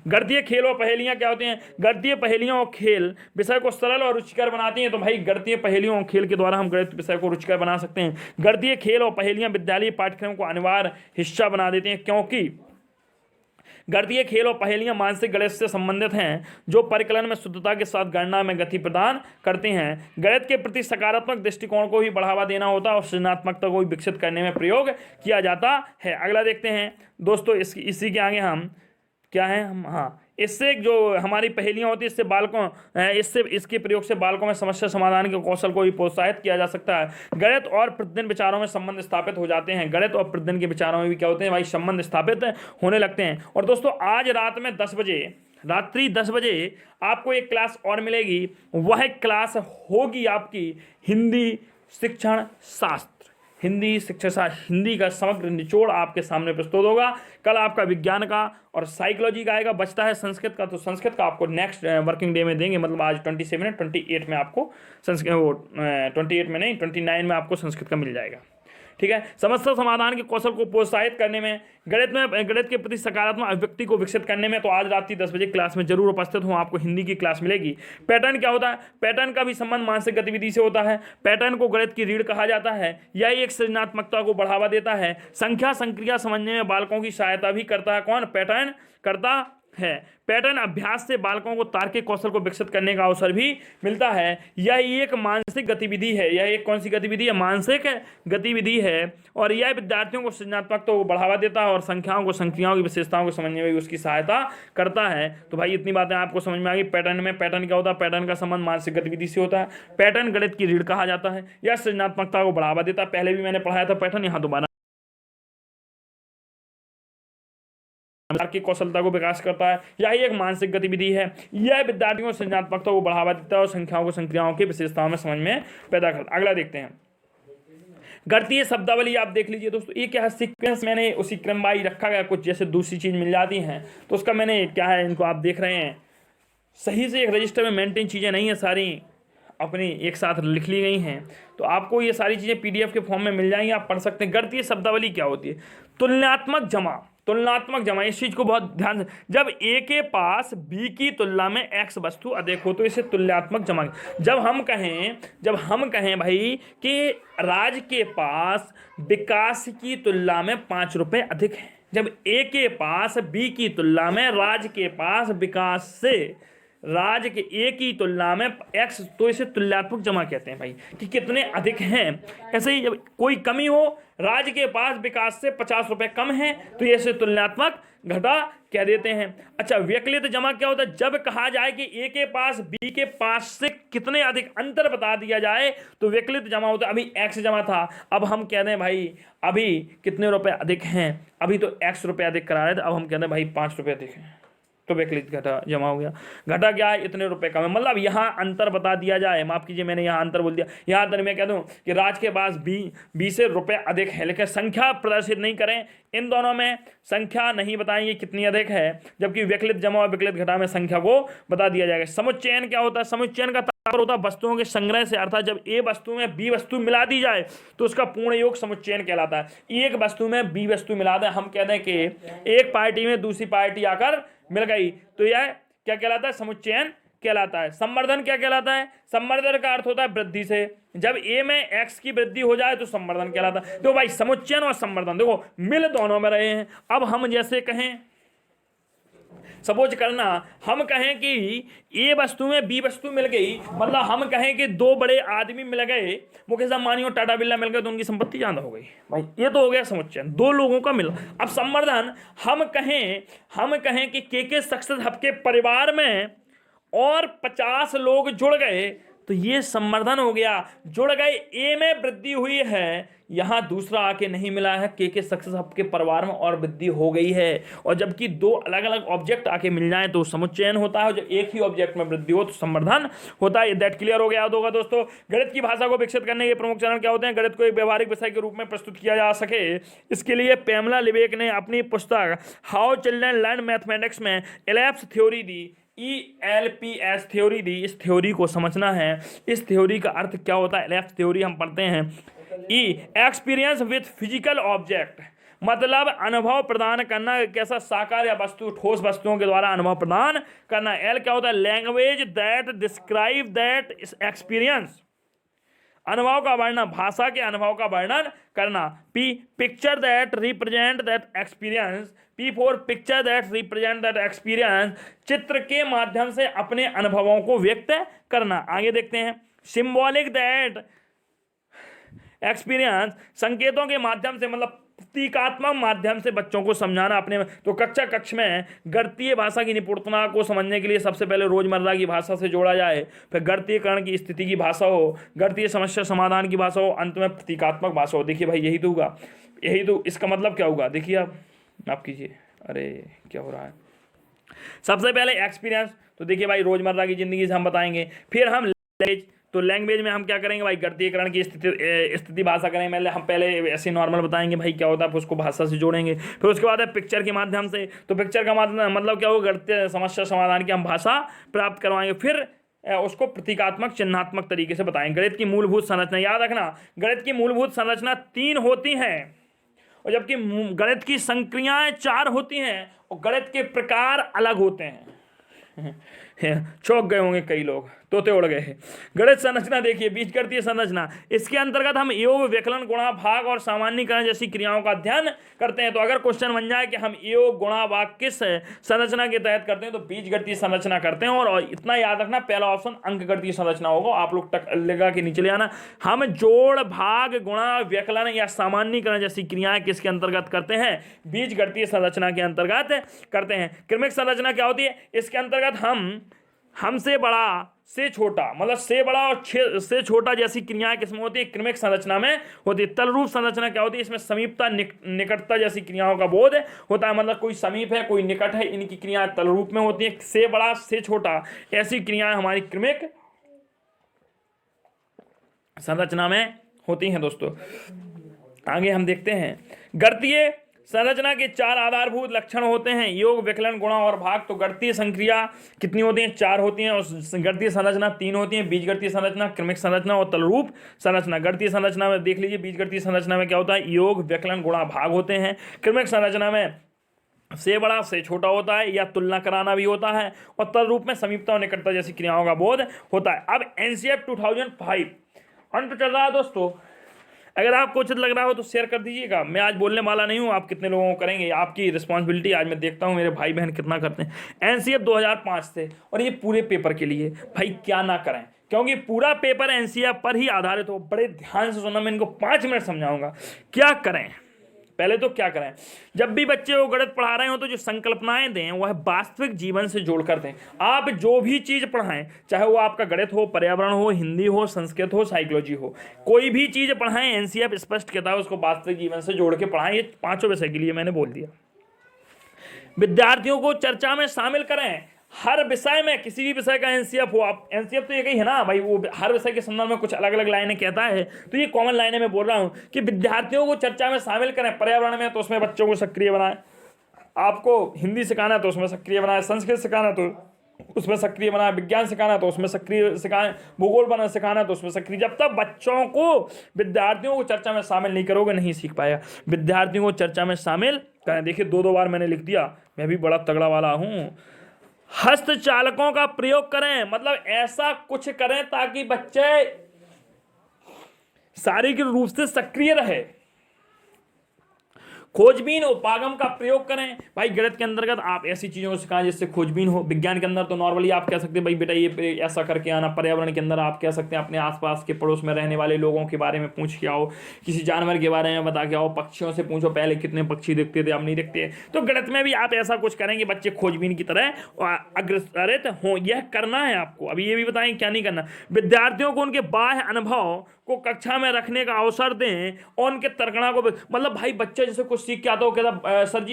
गणितीय खेल और पहेलियाँ क्या होती हैं? गणितीय पहेलियाँ और खेल विषय को सरल और रुचिकर बनाती हैं। तो भाई गणितीय पहेलियों और खेल के द्वारा हम गणित विषय को रुचिकर बना सकते हैं। गणितीय खेल और पहेलियाँ विद्यालय पाठ्यक्रम को अनिवार्य हिस्सा बना देती हैं, क्योंकि गणितीय खेल और पहेलियां मानसिक गणित से संबंधित हैं, जो परिकलन में शुद्धता के साथ गणना में गति प्रदान करते हैं। गणित के प्रति सकारात्मक दृष्टिकोण को भी बढ़ावा देना होता है और सृजनात्मकता को भी विकसित करने में प्रयोग किया जाता है। अगला देखते हैं दोस्तों, इसी के आगे हम क्या है? हम हाँ, इससे जो हमारी पहेलियां होती है इसके प्रयोग से बालकों में समस्या समाधान के कौशल को भी प्रोत्साहित किया जा सकता है। गणित और प्रतिदिन विचारों में संबंध स्थापित हो जाते हैं। गणित और प्रतिदिन के विचारों में भी क्या होते हैं भाई? संबंध स्थापित होने लगते हैं। और दोस्तों, आज रात में 10 बजे, रात्रि 10 बजे आपको एक क्लास और मिलेगी। वह क्लास होगी आपकी हिंदी शिक्षण शास्त्र। हिंदी शिक्षा शास्त्र, हिंदी का समग्र निचोड़ आपके सामने प्रस्तुत होगा। कल आपका विज्ञान का और साइकोलॉजी का आएगा। बचता है संस्कृत का, तो संस्कृत का आपको नेक्स्ट वर्किंग डे में देंगे। मतलब आज 27 है, 28 में आपको संस्कृत, वो 28 में नहीं 29 में आपको संस्कृत का मिल जाएगा। ठीक है, समस्या समाधान के कौशल को प्रोत्साहित करने में, गणित के प्रति सकारात्मक अभिव्यक्ति को विकसित करने में, तो आज रात 10 बजे क्लास में जरूर उपस्थित हूँ। आपको हिंदी की क्लास मिलेगी। पैटर्न क्या होता है? पैटर्न का भी संबंध मानसिक गतिविधि से होता है। पैटर्न को गणित की रीढ़ कहा जाता है। यह एक सृजनात्मकता को बढ़ावा देता है। संख्या संक्रिया समझने में बालकों की सहायता भी करता है। कौन? पैटर्न करता है। पैटर्न अभ्यास से बालकों को तार्किक कौशल को विकसित करने का अवसर भी मिलता है। यह एक मानसिक गतिविधि है। यह एक कौन सी गतिविधि है? मानसिक गतिविधि है। और यह विद्यार्थियों को सृजनात्मकता को बढ़ावा देता है और संख्याओं की विशेषताओं को समझने में भी उसकी सहायता करता है। तो भाई इतनी बातें आपको समझ में आ गई। पैटर्न क्या होता है? पैटर्न का संबंध मानसिक गतिविधि से होता है। पैटर्न गणित की रीढ़ कहा जाता है। यह सृजनात्मकता को बढ़ावा देता है। पहले भी मैंने पढ़ाया था पैटर्न, यहाँ दोबारा की कौशलता को विकास करता है। यही एक मानसिक गतिविधि है। यह विद्यार्थियों को सृजनात्मकता को बढ़ावा देता है और संख्याओं की विशेषताओं में समझ में पैदा करता है। अगला देखते हैं, गणितीय शब्दावली। आप देख लीजिए दोस्तों, ये क्या है? सीक्वेंस मैंने उसी क्रमवाई रखा गया। कुछ जैसे दूसरी चीज मिल जाती हैं तो उसका मैंने क्या है, इनको आप देख रहे हैं सही से एक रजिस्टर में मेंटेन चीजें नहीं है, सारी अपनी एक साथ लिख ली गई हैं। तो आपको ये सारी चीजें पीडीएफ के फॉर्म में मिल जाएंगी, आप पढ़ सकते हैं। गणितीय शब्दावली क्या होती है? तुलनात्मक जमा। इस चीज को बहुत ध्यान से, जब ए के पास बी की तुलना में एक्स वस्तु अधिक हो तो इसे तुलनात्मक जमा। जब हम कहें भाई कि राज के पास विकास की तुलना में 5 रुपए अधिक है, जब ए के पास बी की तुलना में राज के पास विकास से राज के ए की तुलना में एक्स, तो इसे तुलनात्मक जमा कहते हैं भाई, कि कितने अधिक हैं। ऐसे ही जब कोई कमी हो, राज के पास विकास से 50 रुपए कम है तो ये इसे तुलनात्मक घटा कह देते हैं। अच्छा, व्यक्लित जमा क्या होता है? जब कहा जाए कि ए के पास बी के पास से कितने अधिक अंतर बता दिया जाए तो व्यक्लित जमा होता है। अभी एक्स जमा था, अब हम कह दें भाई अभी कितने रुपए अधिक हैं, अभी तो एक्स रुपए अधिक करा रहे थे, अब हम कहते हैं भाई 5 रुपए अधिक हैं, तो व्यक्लित घटा जमा हो गया। घटा क्या है? इतने रुपए कम है, मतलब यहाँ अंतर बता दिया जाए। माफ कीजिए, मैंने यहाँ अंतर बोल दिया। यहाँ अंतर मैं कह दूँ कि राज के पास बी से रुपए अधिक है, लेकिन संख्या प्रदर्शित नहीं करें। इन दोनों में संख्या नहीं बताएंगे कितनी अधिक है, जबकि व्यक्लित जमा और व्यक्लित घटा में संख्या को बता दिया जाएगा। समुच्चयन क्या होता है? समुच्चयन का तात्पर्य होता है वस्तुओं के संग्रह से, अर्थात जब ए वस्तु में बी वस्तु मिला दी जाए तो उसका पूर्ण योग समुच्चयन कहलाता है। एक वस्तु में बी वस्तु मिला दें, हम कह दें कि एक पार्टी में दूसरी पार्टी आकर मिल गई, तो यह क्या कहलाता है? समुच्चयन कहलाता है। संवर्धन क्या कहलाता है? संवर्धन का अर्थ होता है वृद्धि से। जब ए में एक्स की वृद्धि हो जाए तो संवर्धन कहलाता है। तो भाई समुच्चयन और संवर्धन देखो मिल दोनों में रहे हैं। अब हम जैसे कहें, सपोज करना, हम कहें कि ए वस्तु में बी वस्तु मिल गई, मतलब हम कहें कि 2 बड़े आदमी मिल गए, मुकेश अंबानी और टाटा बिरला मिल गए, तो उनकी संपत्ति ज्यादा हो गई भाई, ये तो हो गया समुच्चयन, 2 लोगों का मिला। अब संवर्धन, हम कहें कि के सक्सेस हब के परिवार में और 50 लोग जुड़ गए, तो ये संवर्धन हो गया। जुड़ गए, ए में वृद्धि हुई है, यहां दूसरा आके नहीं मिला है, के सक्सेस हब के परिवार में और वृद्धि हो गई है। और जबकि 2 अलग अलग ऑब्जेक्ट आके मिल जाए तो समुच्चयन होता है, और जब एक ही ऑब्जेक्ट में वृद्धि हो तो संवर्धन होता है। दैट क्लियर हो गया? याद होगा दोस्तों। गणित की भाषा को विकसित करने के प्रमुख चरण क्या होते हैं? गणित को एक व्यवहारिक विषय के रूप में प्रस्तुत किया जा सके, इसके लिए पैमला लिबेक ने अपनी पुस्तक हाउ चिल्ड्रन लर्न मैथमेटिक्स में एलिप्स थ्योरी दी, ELPS थ्योरी दी। इस थ्योरी को समझना है। इस थ्योरी का अर्थ क्या होता है? एलिप्स थ्योरी हम पढ़ते हैं। एक्सपीरियंस विथ फिजिकल ऑब्जेक्ट, मतलब अनुभव प्रदान करना, कैसा? साकार या वस्तु, ठोस वस्तुओं के द्वारा अनुभव प्रदान करना। एल क्या होता है? Language that describe that experience, अनुभव का वर्णन, भाषा के अनुभव का वर्णन करना। P picture that represent that experience, P4 picture that represent that experience, चित्र के माध्यम से अपने अनुभवों को व्यक्त करना। आगे देखते हैं। सिंबॉलिक दैट एक्सपीरियंस, संकेतों के माध्यम से, मतलब प्रतीकात्मक माध्यम से बच्चों को समझाना अपने में। तो कक्ष में गणितीय भाषा की निपुणता को समझने के लिए सबसे पहले रोजमर्रा की भाषा से जोड़ा जाए, फिर गणितीयकरण की स्थिति की भाषा हो, गणितीय समस्या समाधान की भाषा हो, अंत में प्रतीकात्मक भाषा हो। देखिए भाई यही तो होगा, यही तो इसका मतलब क्या होगा? देखिए आप कीजिए, अरे क्या हो रहा है। सबसे पहले एक्सपीरियंस, तो देखिए भाई रोजमर्रा की जिंदगी से हम बताएंगे। फिर हम लैंग्वेज, तो लैंग्वेज में हम क्या करेंगे भाई? गणितीयकरण की स्थिति भाषा करेंगे। हम पहले ऐसे नॉर्मल बताएंगे भाई क्या होता है, फिर उसको भाषा से जोड़ेंगे। फिर उसके बाद है पिक्चर के माध्यम से, तो पिक्चर का मतलब क्या होगा? गणितीय समस्या समाधान की हम भाषा प्राप्त करवाएंगे। फिर उसको प्रतीकात्मक चिन्हात्मक तरीके से बताएंगे। गणित की मूलभूत संरचना, याद रखना गणित की मूलभूत संरचना 3 होती हैं, और जबकि गणित की संक्रियाएं 4 होती हैं, और गणित के प्रकार अलग होते हैं। चौंक गए होंगे कई लोग, तोते उड़ गए। गणित संरचना देखिए, बीजगणितीय संरचना, इसके अंतर्गत हम योग, विकलन, गुणा, भाग और सामान्यीकरण जैसी क्रियाओं का अध्ययन करते हैं। तो अगर क्वेश्चन बन जाए कि हम योग, गुणा, भाग किस संरचना के तहत करते हैं, तो बीजगणितीय संरचना करते हैं। और इतना याद रखना, पहला ऑप्शन अंकगणितीय संरचना होगा। आप लोग टक लगा के नीचे ले आना। हम जोड़, भाग, गुणा, व्यकलन या सामान्यीकरण जैसी क्रियाएं किसके अंतर्गत करते हैं? बीजगणितीय संरचना के अंतर्गत करते हैं। क्रमिक संरचना क्या होती है? इसके अंतर्गत हमसे बड़ा से छोटा, मतलब से बड़ा और से छोटा जैसी क्रियाएं किसमें होती है? क्रमिक संरचना में होती है। तलरूप संरचना क्या होती है? इसमें समीपता, निकटता जैसी क्रियाओं का बोध होता है, मतलब कोई समीप है, कोई निकट है, इनकी क्रियाएं तलरूप में होती है। से बड़ा, से छोटा, ऐसी क्रियाएं हमारी क्रमिक संरचना में होती हैं। दोस्तों आगे हम देखते हैं, गणितीय संरचना के 4 आधारभूत लक्षण होते हैं, योग, विकलन, गुणा और भाग। तो गणितीय संक्रिया कितनी होती हैं? 4 होती हैं। और गणितीय संरचना 3 होती हैं, बीजगणितीय संरचना, क्रमिक संरचना और तलरूप संरचना। गणितीय संरचना में देख लीजिए, बीजगणितीय संरचना में क्या होता है? योग, विकलन, गुणा, भाग होते हैं। क्रमिक संरचना में से बड़ा, से छोटा होता है, या तुलना कराना भी होता है। और तलरूप में समीपता और निकटता जैसी क्रियाओं का बोध होता है। अब एनसीएफ 2005 अंत चल रहा है दोस्तों। अगर आपको उचित लग रहा हो तो शेयर कर दीजिएगा। मैं आज बोलने वाला नहीं हूँ, आप कितने लोगों को करेंगे आपकी रिस्पॉन्सिबिलिटी। आज मैं देखता हूँ मेरे भाई बहन कितना करते हैं। एनसीएफ 2005 से, और ये पूरे पेपर के लिए भाई क्या ना करें, क्योंकि पूरा पेपर एनसीएफ पर ही आधारित हो। बड़े ध्यान से सुनना, मैं इनको 5 मिनट समझाऊंगा। क्या करें? पहले तो क्या करें, जब भी बच्चे को गणित पढ़ा रहे हो तो जो संकल्पनाएं दें वह वास्तविक जीवन से जोड़कर दें। आप जो भी चीज़ पढ़ाएं, चाहे वो आपका गणित हो, पर्यावरण हो, हिंदी हो, संस्कृत हो, साइकोलॉजी हो, कोई भी चीज़ पढ़ाएं, एनसीएफ स्पष्ट कहता है उसको वास्तविक जीवन से जोड़ के पढ़ाएं। ये 5 विषय के लिए मैंने बोल दिया। विद्यार्थियों को चर्चा में शामिल करें। हर विषय में, किसी भी विषय का एनसीएफ हो, आप एनसीएफ तो ये कही है ना भाई, वो हर विषय के संदर्भ में कुछ अलग अलग लाइनें कहता है, तो ये कॉमन लाइनें मैं बोल रहा हूं कि विद्यार्थियों को चर्चा में शामिल करें। पर्यावरण में तो उसमें बच्चों को सक्रिय बनाएं। आपको हिंदी सिखाना है तो उसमें सक्रिय बनाएं, संस्कृत सिखाना है तो उसमें सक्रिय बनाएं, विज्ञान सिखाना है तो उसमें सक्रिय सिखाएं, भूगोल सिखाना है तो उसमें सक्रिय। जब तक बच्चों को, विद्यार्थियों को चर्चा में शामिल नहीं करोगे, नहीं सीख पाएगा। विद्यार्थियों को चर्चा में शामिल करें। देखिए 2 बार मैंने लिख दिया, मैं भी बड़ा तगड़ा वाला हूं। हस्तचालकों का प्रयोग करें, मतलब ऐसा कुछ करें ताकि बच्चे शारीरिक रूप से सक्रिय रहे। खोजबीन उपागम का प्रयोग करें। भाई गणित के अंतर्गत आप ऐसी चीजों को सिखाएं जिससे खोजबीन हो। विज्ञान के अंदर तो नॉर्मली आप कह सकते हैं भाई बेटा ये ऐसा करके आना। पर्यावरण के अंदर आप कह सकते हैं अपने आसपास के पड़ोस में रहने वाले लोगों के बारे में पूछ के आओ, किसी जानवर के बारे में बता के आओ, पक्षियों से पूछो पहले कितने पक्षी दिखते थे अब नहीं दिखते। तो गणित में भी आप ऐसा कुछ करेंगे बच्चे खोजबीन की तरह अग्रसरित हो। यह करना है आपको। अभी ये भी बताएं क्या नहीं करना। विद्यार्थियों को उनके बाह्य अनुभव को कक्षा में रखने का अवसर दें और उनके तर्कणा को, मतलब भाई बच्चा जैसे कुछ सीख के आता हो, कहता सर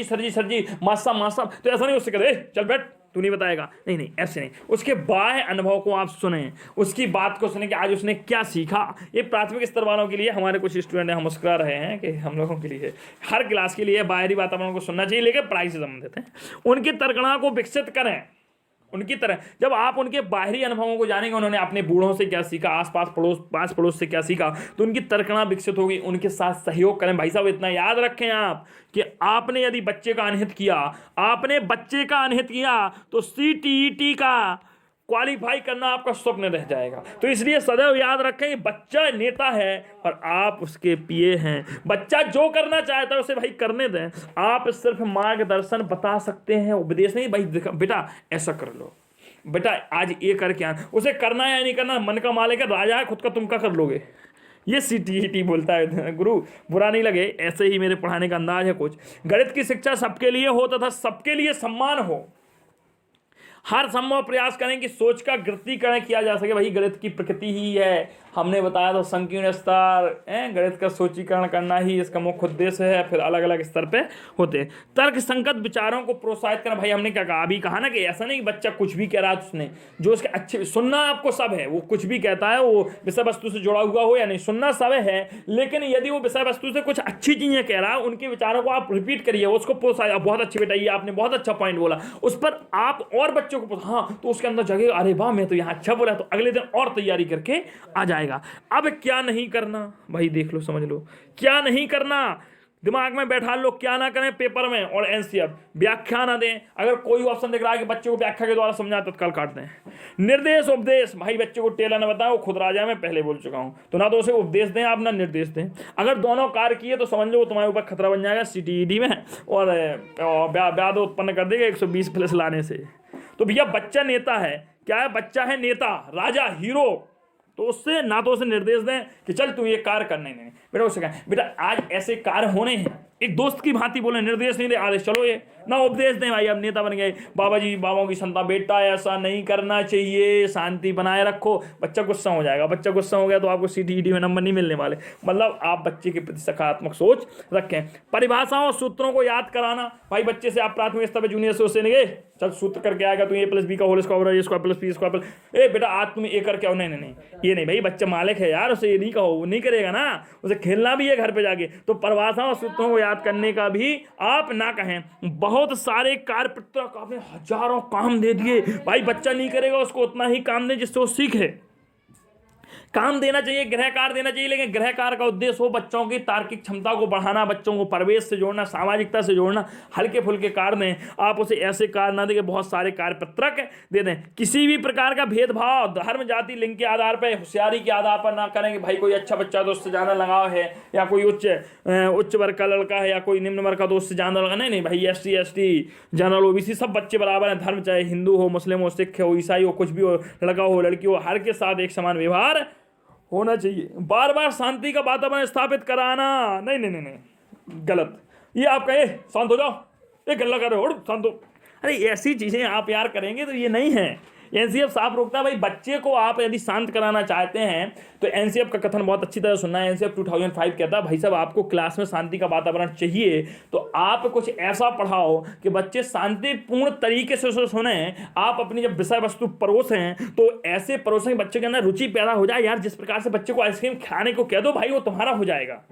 जी मासा मासा, तो ऐसा नहीं उससे कहते चल बैठ तू नहीं बताएगा, नहीं ऐसे नहीं। उसके बाह्य अनुभव को आप सुने, उसकी बात को सुने कि आज उसने क्या सीखा। ये प्राथमिक स्तर वालों के लिए, हमारे कुछ स्टूडेंट हैं, हम मुस्कुरा रहे हैं कि हम लोगों के लिए, हर क्लास के लिए बाहरी वातावरण को सुनना चाहिए, लेकिन पढ़ाई से संबंधित है। उनकी तर्कणा को विकसित करें उनकी तरह। जब आप उनके बाहरी अनुभवों को जानेंगे, उन्होंने अपने बूढ़ों से क्या सीखा, पास पड़ोस से क्या सीखा, तो उनकी तर्कणा विकसित होगी। उनके साथ सहयोग करें। भाई साहब इतना याद रखें आप कि आपने यदि बच्चे का अनहित किया, तो CTET का क्वालिफाई करना आपका स्वप्न रह जाएगा। तो इसलिए सदैव याद रखें, बच्चा नेता है और आप उसके पिए हैं। बच्चा जो करना चाहता है उसे भाई करने दें। आप सिर्फ मार्गदर्शन बता सकते हैं, उपदेश नहीं। भाई बेटा ऐसा कर लो, बेटा आज ये करके आना। उसे करना है या नहीं करना, मन का मालिक है, राजा है, खुद का तुम का कर लोगे। ये CTET बोलता है। गुरु बुरा नहीं लगे, ऐसे ही मेरे पढ़ाने का अंदाज है कुछ। गणित की शिक्षा सबके लिए हो तथा सबके लिए सम्मान हो। हर संभव प्रयास करें कि सोच का गणितीकरण किया जा सके। भाई गणित की प्रकृति ही है, हमने बताया था संकीर्ण स्तर, गणित का सोचीकरण करना ही इसका मुख्य उद्देश्य है। फिर अलग अलग स्तर पे होते। तर्क संगत विचारों को प्रोत्साहित करना। भाई हमने क्या कहा, अभी कहा ना कि ऐसा नहीं कि बच्चा कुछ भी कह रहा है उसने, जो उसके अच्छे सुनना आपको सब है, वो कुछ भी कहता है, वो विषय वस्तु से जुड़ा हुआ हो या नहीं, सुनना सब है। लेकिन यदि वो विषय वस्तु से कुछ अच्छी चीजें कह रहा है, उनके विचारों को आप रिपीट करिए, उसको प्रोत्साहित। बहुत अच्छी बेटा, ये आपने बहुत अच्छा पॉइंट बोला, उस पर आप और बच्चों को, हाँ तो उसके अंदर जगह, अरे वाह मैं तो यहाँ अच्छा बोला, तो अगले दिन और तैयारी करके आ जाएगा। अब क्या नहीं करना, भाई देख लो समझ लो क्या नहीं करना। दिमाग में बैठा लो, क्या ना करें पेपर में। और एनसीएफ व्याख्या ना दें, अगर कोई ऑप्शन दिख रहा है कि बच्चे को व्याख्या के द्वारा समझाए तत्काल काट दें। निर्देश उपदेश, भाई बच्चे को टेलर ने बताया, वो खुद राजा, मैं पहले बोल चुका हूं, तो ना तो उसे उपदेश दें आप, ना निर्देश दें। अगर दोनों कार्य किए तो समझ लो वो तुम्हारे ऊपर खतरा बन जाएगा सीटीईटी में, और व्याध उत्पन्न कर देगा 120 प्लस लाने से। तो भैया बच्चा नेता है, क्या है, बच्चा है नेता, राजा, हीरो, तो उससे ना तो उसे निर्देश दें कि चल तू ये कार्य करने नहीं, बेटा उससे कहें बेटा आज ऐसे कार्य होने हैं, एक दोस्त की भांति बोले, निर्देश नहीं दे, आदेश, चलो ये ना उपदेश दें, भाई अब नेता बन गए, बाबा जी बाबाओं की संता, बेटा ऐसा नहीं करना चाहिए, शांति बनाए रखो। बच्चा गुस्सा हो जाएगा, बच्चा गुस्सा हो गया तो आपको सीटीईटी में नंबर नहीं मिलने वाले। मतलब आप बच्चे के प्रति सकारात्मक सोच रखें। परिभाषाओं सूत्रों को याद कराना, भाई बच्चे से आप प्राथमिक स्तर पर जूनियर से उससे नहीं गए, चल सूत्र करके आएगा तो ए प्लस बी का whole square, A square plus B square plus, ए बेटा आज तुम ए करके आओ, नहीं ये नहीं, भाई बच्चा मालिक है यार, उसे ये नहीं कहो, वो नहीं करेगा ना, उसे खेलना भी है घर पे जाके। तो परिभाषाओं सूत्रों को याद करने का भी आप ना कहें। बहुत सारे कार्यपत्रक, आपने हजारों काम दे दिए, भाई बच्चा नहीं करेगा, उसको उतना ही काम दें जिससे वो सीखे। काम देना चाहिए, गृह कार्य देना चाहिए, लेकिन गृह कार्य का उद्देश्य हो बच्चों की तार्किक क्षमता को बढ़ाना, बच्चों को परिवेश से जोड़ना, सामाजिकता से जोड़ना। हल्के फुल्के कार्य दें, आप उसे ऐसे कार्य ना दें कि बहुत सारे कार्यपत्रक दे दें। किसी भी प्रकार का भेदभाव धर्म, जाति, लिंग के आधार पर, होशियारी के आधार पर ना करें कि भाई कोई अच्छा बच्चा तो उससे ज़्यादा लगाव है, या कोई उच्च वर्ग का लड़का है या कोई निम्न वर्ग का तो उससे ज़्यादा लगा, नहीं भाई, SC ST जनरल OBC सब बच्चे बराबर हैं। धर्म चाहे हिंदू हो, मुस्लिम हो, सिख हो, ईसाई हो, कुछ भी हो, लड़का हो लड़की हो, हर के साथ एक समान व्यवहार होना चाहिए। बार बार शांति का वातावरण स्थापित कराना, नहीं, गलत। ये आप कहे शांत हो जाओ, ये गल्ला कर रहे हो, शांत हो, अरे ऐसी चीजें आप यार करेंगे तो ये नहीं है। एनसीएफ साफ रोकता है, भाई बच्चे को आप यदि शांत कराना चाहते हैं तो एनसीएफ का कथन बहुत अच्छी तरह सुनना है। एनसीएफ 2005 कहता है, भाई साहब आपको क्लास में शांति का वातावरण चाहिए तो आप कुछ ऐसा पढ़ाओ कि बच्चे शांतिपूर्ण तरीके से उसे सुने। आप अपनी जब विषय वस्तु परोसें तो ऐसे परोसें बच्चे के अंदर रुचि पैदा हो जाए। यार जिस प्रकार से बच्चे को आइसक्रीम खाने को कह दो, भाई वो तुम्हारा हो जाएगा।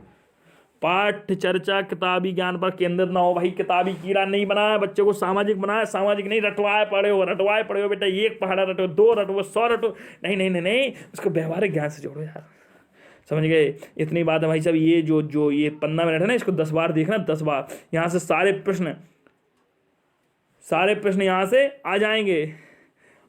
पाठ चर्चा किताबी ज्ञान पर केंद्रित ना हो, भाई किताबी कीड़ा नहीं बनाया, बच्चे को सामाजिक बनाया। सामाजिक नहीं, रटवाए पढ़े हो बेटा, एक पहाड़ा रटो, 2 रटो, 100 रटो, नहीं, उसको व्यवहारिक ज्ञान से जोड़ो यार, समझ गए। इतनी बात है भाई साहब, ये जो ये 15 मिनट है ना, इसको 10 बार देखना, 10 बार। यहाँ से सारे प्रश्न यहाँ से आ जाएंगे।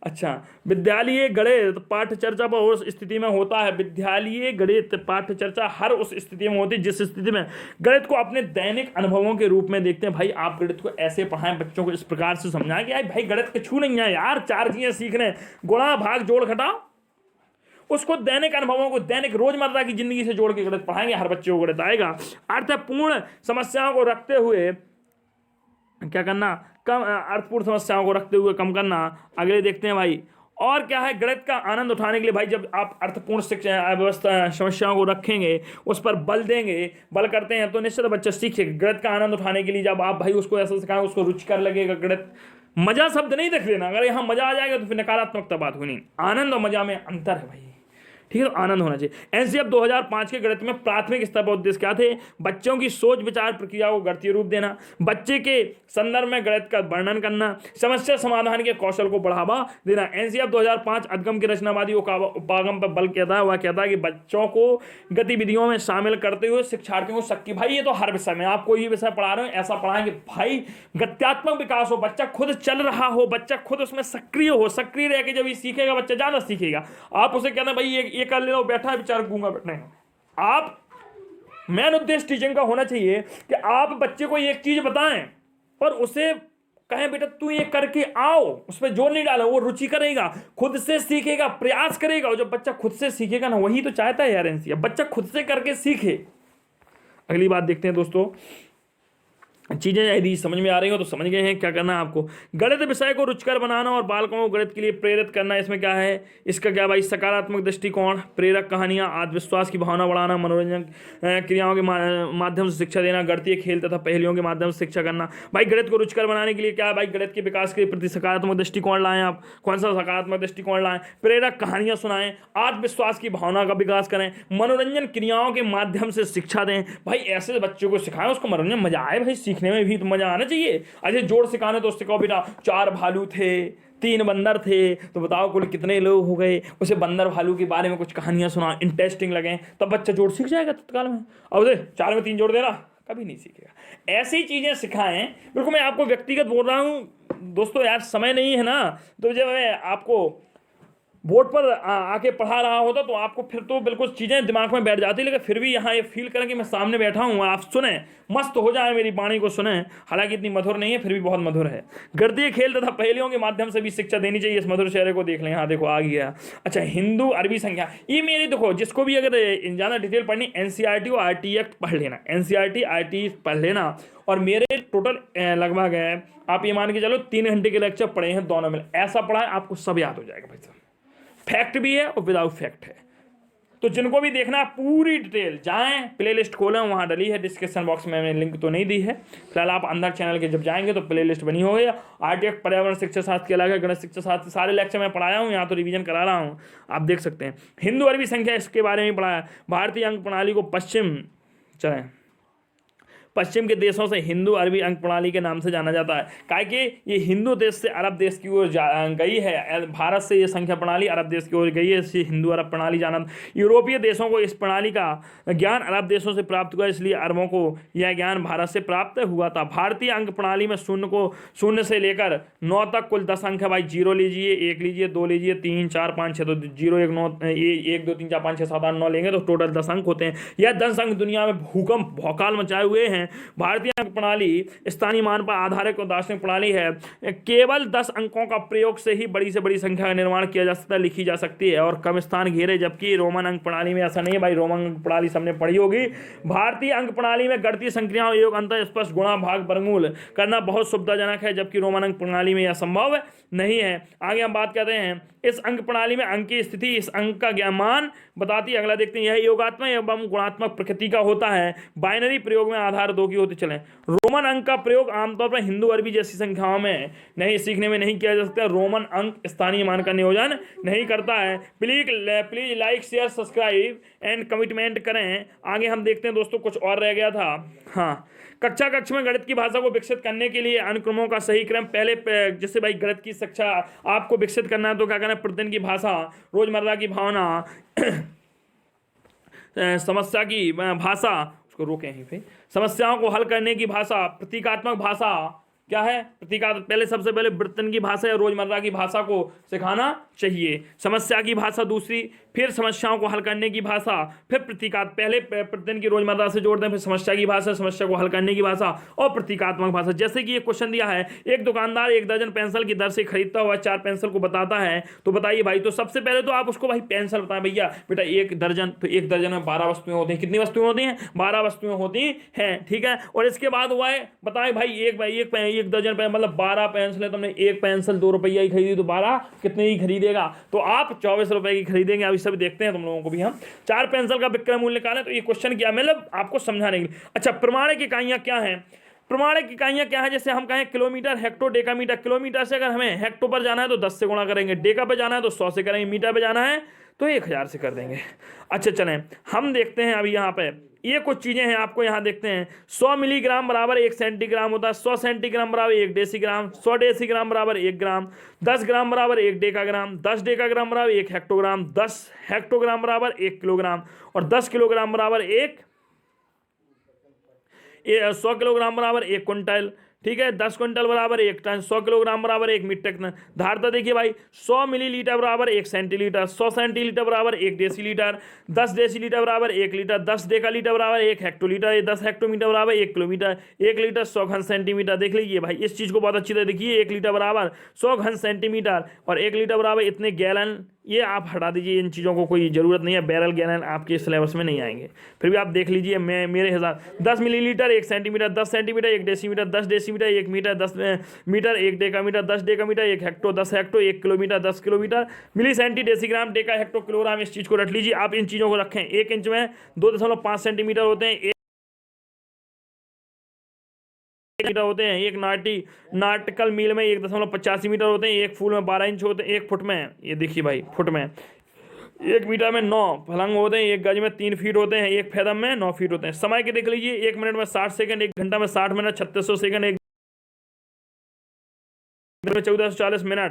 अच्छा, विद्यालय गणित पाठ्य चर्चा पर उस स्थिति में होता है, विद्यालय गणित पाठ्य चर्चा हर उस स्थिति में होती है जिस स्थिति में गणित को अपने दैनिक अनुभवों के रूप में देखते हैं। भाई आप गणित को ऐसे पढ़ाएं, बच्चों को इस प्रकार से समझाएं कि भाई गणित के छू नहीं है यार, 4 चीजें सीखने, गुणा भाग जोड़ घटाओ, उसको दैनिक अनुभवों को, दैनिक रोजमर्रा की जिंदगी से जोड़ के गणित पढ़ाएंगे, हर बच्चे को गणित आएगा। अर्थपूर्ण समस्याओं को रखते हुए क्या करना, कम अर्थपूर्ण समस्याओं को रखते हुए कम करना। अगले देखते हैं भाई, और क्या है, गणित का आनंद उठाने के लिए भाई जब आप अर्थपूर्ण शिक्षा व्यवस्था समस्याओं को रखेंगे, उस पर बल देंगे, बल करते हैं तो निश्चित बच्चा सीखेगा। गणित का आनंद उठाने के लिए जब आप भाई उसको ऐसा सिखाएं, उसको रुचिकर लगेगा गणित। मजा शब्द नहीं देख लेना, अगर यहाँ मजा आ जाएगा तो फिर नकारात्मकता बात हुई नहीं। आनंद और मजा में अंतर है भाई, ठीक है, तो आनंद होना चाहिए। एनसीएफ 2005 के गणित में प्राथमिक स्तर पर उद्देश्य क्या थे, बच्चों की सोच विचार प्रक्रिया को गणितीय रूप देना, बच्चे के संदर्भ में गणित का वर्णन करना, समस्या समाधान के कौशल को बढ़ावा देना। एनसीएफ 2005 अदगम के रचनावादी उपागम पर बल कहता है, वह कहता है कि बच्चों को गतिविधियों में शामिल करते हुए शिक्षार्थियों को शक्ति, भाई ये तो हर विषय में आप कोई भी विषय पढ़ा रहे हो ऐसा पढ़ाएंगे भाई गत्यात्मक विकास हो, बच्चा खुद चल रहा हो, बच्चा खुद उसमें सक्रिय हो, सक्रिय रह के जब ये सीखेगा बच्चा ज्यादा सीखेगा। आप उसे कहते हैं भाई ये कर ले लो, बैठा है बेचारा गूंगा बैठने। आप मेन उद्देश्य टीचिंग का होना चाहिए कि आप बच्चे को एक चीज बताएं और उसे कहें बेटा तू ये करके आओ, उस पर जोर नहीं डालो, वो रुचि करेगा, खुद से सीखेगा, प्रयास करेगा। और जब बच्चा खुद से सीखेगा ना, वही तो चाहता है यार एनसीएफ, बच्चा खुद से करके सीखे। अगली बात देखते हैं दोस्तों, चीजें यदि समझ में आ रही हो तो समझ गए हैं क्या करना है आपको। गणित विषय को रुचिकर बनाना और बालकों को गणित के लिए प्रेरित करना, इसमें क्या है, इसका क्या भाई, सकारात्मक दृष्टिकोण, प्रेरक कहानियां, आत्मविश्वास की भावना बढ़ाना, मनोरंजन क्रियाओं के माध्यम से शिक्षा देना, गणितीय खेल तथा पहेलियों के माध्यम से शिक्षा करना। भाई गणित को रुचिकर बनाने के लिए क्या है भाई, गणित के विकास के प्रति सकारात्मक दृष्टिकोण लाएं। आप कौन सा सकारात्मक दृष्टिकोण लाएं, प्रेरक कहानियां सुनाएं, आत्मविश्वास की भावना का विकास करें, मनोरंजन क्रियाओं के माध्यम से शिक्षा दें। भाई ऐसे बच्चों को सिखाएं, उसको मनोरंजन, मजा आए भाई, सीखने में भी तो मजा आना चाहिए। अच्छा जोड़ सिखाने तो उससे कहो बेटा 4 भालू थे, 3 बंदर थे, तो बताओ कुल कितने लोग हो गए। उसे बंदर भालू के बारे में कुछ कहानियां सुना, इंटरेस्टिंग लगे, तब बच्चा जोड़ सीख जाएगा तत्काल में। अब उसे 4 में 3 जोड़ देना, कभी नहीं सीखेगा। ऐसी चीजें सिखाएं। बिल्कुल मैं आपको व्यक्तिगत बोल रहा हूं दोस्तों, यार समय नहीं है ना, तो जब मैं आपको बोर्ड पर आके पढ़ा रहा होता तो आपको फिर तो बिल्कुल चीज़ें दिमाग में बैठ जाती, लेकिन फिर भी यहाँ ये फील करें कि मैं सामने बैठा हूँ और आप सुने, मस्त हो जाए मेरी वाणी को सुने। हालांकि इतनी मधुर नहीं है, फिर भी बहुत मधुर है। गणितीय खेल तथा पहेलियों के माध्यम से भी शिक्षा देनी चाहिए, इस मधुर चेहरे को देख लें। यहाँ देखो आ गया। अच्छा, हिंदू अरबी संख्या, ये मेरी देखो, जिसको भी अगर ज़्यादा डिटेल पढ़नी, NCERT और RT एक्ट पढ़ लेना, NCERT RT पढ़ लेना। और मेरे टोटल लगभग है, आप ये मान के चलो 3 घंटे के लेक्चर पढ़े हैं दोनों में, ऐसा पढ़ा है आपको सब याद हो जाएगा भाई साहब। फैक्ट भी है और विदाउट फैक्ट है। तो जिनको भी देखना पूरी डिटेल, जाएं प्लेलिस्ट खोलें, वहां डली है डिस्क्रिप्शन बॉक्स में, मैंने लिंक तो नहीं दी है फिलहाल। आप अंदर चैनल के जब जाएंगे तो प्लेलिस्ट बनी होगी। RTX पर्यावरण शिक्षा शास्त्र के अलावा गणित शिक्षा शास्त्र सारे लेक्चर मैं पढ़ाया हूँ, यहाँ तो रिवीजन करा रहा हूँ, आप देख सकते हैं। हिंदू अरबी संख्या, इसके बारे में पढ़ाया। भारतीय अंक प्रणाली को पश्चिम के देशों से हिंदू अरबी अंक प्रणाली के नाम से जाना जाता है, काहे कि ये हिंदू देश से अरब देश की ओर गई है। भारत से ये संख्या प्रणाली अरब देश की ओर गई है, इससे हिंदू अरब प्रणाली जाना। यूरोपीय देशों को इस प्रणाली का ज्ञान अरब देशों से प्राप्त हुआ, इसलिए अरबों को यह ज्ञान भारत से प्राप्त हुआ था। भारतीय अंक प्रणाली में शून्य से लेकर 9 तक कुल 10 अंक है भाई। 0 लीजिए, 1 लीजिए, 2 लीजिए, 3 4 5 6, तो 0 1 9 1 2 3 4 5 6 7 8 9 लेंगे तो टोटल 10 अंक होते हैं। यह 10 अंक दुनिया में भूकंप भौकाल मचाए हुए हैं। भारतीय अंक प्रणाली स्थानीय मान पर आधारित और दार्शनिक प्रणाली है। केवल 10 अंकों का प्रयोग से ही बड़ी से बड़ी संख्या का निर्माण किया जा सकता है, लिखी जा सकती है और कम स्थान घेरे, जबकि रोमन अंक प्रणाली में ऐसा नहीं है भाई। रोमन अंक प्रणाली सबने पढ़ी होगी। भारतीय अंक प्रणाली में गणितीय संख्याओं, योग, अंतर, स्पष्ट, गुणा, भाग, वर्गमूल करना बहुत सुविधाजनक है, जबकि रोमन अंक प्रणाली में यह संभव नहीं है। आगे हम बात करते हैं, इस अंक प्रणाली में अंक की स्थिति इस अंक का ज्ञान बताती है। अगला देखते हैं, यह योगात्मक एवं गुणात्मक प्रकृति का होता है। बाइनरी प्रयोग में आधार 2 की होती। चलें, रोमन अंक का प्रयोग आमतौर पर हिंदू अरबी जैसी संख्याओं में नहीं, सीखने में नहीं किया जा सकता। रोमन अंक स्थानीय मान का नियोजन नहीं करता है। Please like, share, subscribe and commitment करें। आगे हम देखते हैं दोस्तों, कुछ और रह गया था। हाँ, कक्ष में गणित की भाषा को विकसित करने के लिए अनुक्रमों का सही क्रम, पहले जैसे भाई गणित की शिक्षा आपको विकसित करना है तो क्या करना है, प्रतिदिन की भाषा, रोजमर्रा की भावना, समस्या की भाषा, उसको रोकें यहीं पे, समस्याओं को हल करने की भाषा, प्रतीकात्मक भाषा, क्या है प्रतीकात्मक, पहले सबसे पहले वृत्तन की भाषा या रोजमर्रा की भाषा को सिखाना चाहिए। समस्या की भाषा दूसरी, फिर समस्याओं को हल करने की भाषा, फिर प्रतीकात्मक, पहले प्रतिदिन की रोजमर्रा से जोड़ दें, फिर समस्या की भाषा, समस्या को हल करने की भाषा और प्रतीकात्मक भाषा। जैसे कि ये क्वेश्चन दिया है, एक दुकानदार 1 दर्जन पेंसिल की दर से खरीदता हुआ 4 पेंसिल को बताता है, तो बताइए भाई। तो सबसे पहले तो आप उसको भाई पेंसिल बताएं, भैया बेटा 1 दर्जन, तो 1 दर्जन में 12 वस्तुएं होती हैं। कितनी वस्तुएं होती हैं? 12 वस्तुएं होती हैं, ठीक है। और इसके बाद हुआ है, बताए भाई एक दर्जन पे मतलब 12 पेंसिल है, तुमने एक पेंसिल 2 रुपया ही खरीदी, तो 12 कितने ही खरीदेगा? तो आप 24 रुपए की खरीदेंगे। अभी सब देखते हैं तुम लोगों को भी हम 4 पेंसिल का विक्रय मूल्य निकालें। तो ये क्वेश्चन क्या, मतलब आपको समझाने के लिए। अच्छा, प्रमाणिक इकाइयां क्या हैं? प्रमाणिक इकाइयां क्या है? जैसे हम कहें किलोमीटर, हेक्टो, डेकामीटर। किलोमीटर से अगर हमें हेक्टो पर जाना है तो 10 से गुणा करेंगे, डेका पे जाना है तो 100 से करेंगे, मीटर पे जाना है तो 1000 से कर देंगे। अच्छा चलें, हम देखते हैं अभी यहाँ पे ये कुछ चीजें हैं, आपको यहाँ देखते हैं। 100 मिलीग्राम बराबर 1 सेंटीग्राम होता है। 100 सेंटीग्राम बराबर 1 डेसीग्राम। 100 डेसीग्राम बराबर 1 ग्राम। 10 ग्राम बराबर 1 डेकाग्राम। 10 डेकाग्राम बराबर 1 हेक्टोग्राम। 10 हेक्टोग्राम बराबर 1 किलोग्राम। और 10 किलोग्राम बराबर 100 किलोग्राम बराबर 1 क्विंटल, ठीक है। 10 क्विंटल बराबर 1 टन। 100 किलोग्राम बराबर 1 मीट्रिक टन। धारता देखिए भाई, 100 मिलीलीटर बराबर 1 सेंटीलीटर। 100 सेंटीलीटर बराबर 1 डेसीलीटर। 10 डेसीलीटर बराबर 1 लीटर। 10 डेकालीटर बराबर 1 हेक्टोलीटर। 10 हेक्टोमीटर बराबर 1 किलोमीटर। 1 लीटर 100 घन सेंटीमीटर। देख लीजिए भाई, इस चीज़ को बहुत अच्छी तरह देखिए। 1 लीटर बराबर 100 घन सेंटीमीटर और 1 लीटर बराबर इतने गैलन। ये आप हटा दीजिए, इन चीज़ों को कोई ज़रूरत नहीं है। बैरल गैलन आपके सिलेबस में नहीं आएंगे, फिर भी आप देख लीजिए। मेरे हिसाब 10 millilitre 1 centimetre, 10 centimetre 1 decimetre, 10 decimetre 1 metre, 10 metre 1 decametre, 10 decametre 1 hecto, 10 hecto 1 kilometre, 10 kilometre milli centi decigram, deca hecto kilogram. इस चीज़ को रख लीजिए आप, इन चीज़ों को रखें। 1 इंच में 2.5 सेंटीमीटर होते हैं, 1 मीटर होते हैं। 1 नाटिकल मील में 1.85 मीटर होते हैं। 1 फुल में 12 इंच होते हैं। 1 फुट में, ये देखिए भाई, फुट में 1 मीटर में 9 फलंग होते हैं। 1 गज में 3 फीट होते हैं। 1 फैदम में 9 फीट होते हैं। समय के देख लीजिए, 1 मिनट में 60 सेकंड, 1 घंटा में 60 मिनट, 3600 सेकंड, 1 में 1440 मिनट।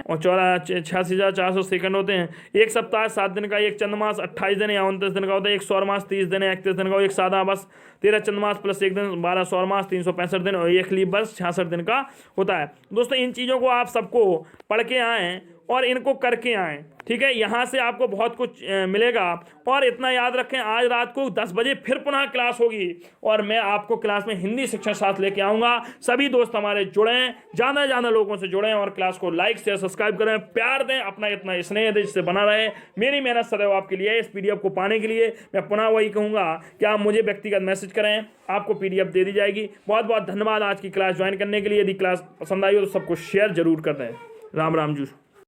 और 86,400 सेकंड होते हैं। एक सप्ताह 7 दिन का, एक चंद्रमास 28 दिन या 29 दिन का होता है, एक सौरमास 30 दिन या 31 दिन का, एक सादा बस 13 चंद्रमास प्लस 1 दिन 12 सौरमास 365 दिन, और एक लीप बस 66 दिन का होता है। दोस्तों इन चीज़ों को आप सबको पढ़ के आएँ और इनको करके आएँ, ठीक है। यहाँ से आपको बहुत कुछ मिलेगा। और इतना याद रखें, आज रात को 10 बजे फिर पुनः क्लास होगी और मैं आपको क्लास में हिंदी शिक्षण शास्त्र लेके आऊँगा। सभी दोस्त हमारे जुड़ें, ज़्यादा से ज़्यादा लोगों से जुड़ें और क्लास को लाइक शेयर सब्सक्राइब करें, प्यार दें, अपना इतना स्नेह दें जिससे बना रहे। मेरी मेहनत सदैव आपके लिए। इस PDF को पाने के लिए मैं पुनः वही कहूँगा कि आप मुझे व्यक्तिगत मैसेज करें, आपको PDF दे दी जाएगी। बहुत बहुत धन्यवाद आज की क्लास ज्वाइन करने के लिए। यदि क्लास पसंद आई हो तो सबको शेयर जरूर कर दें। राम राम जी।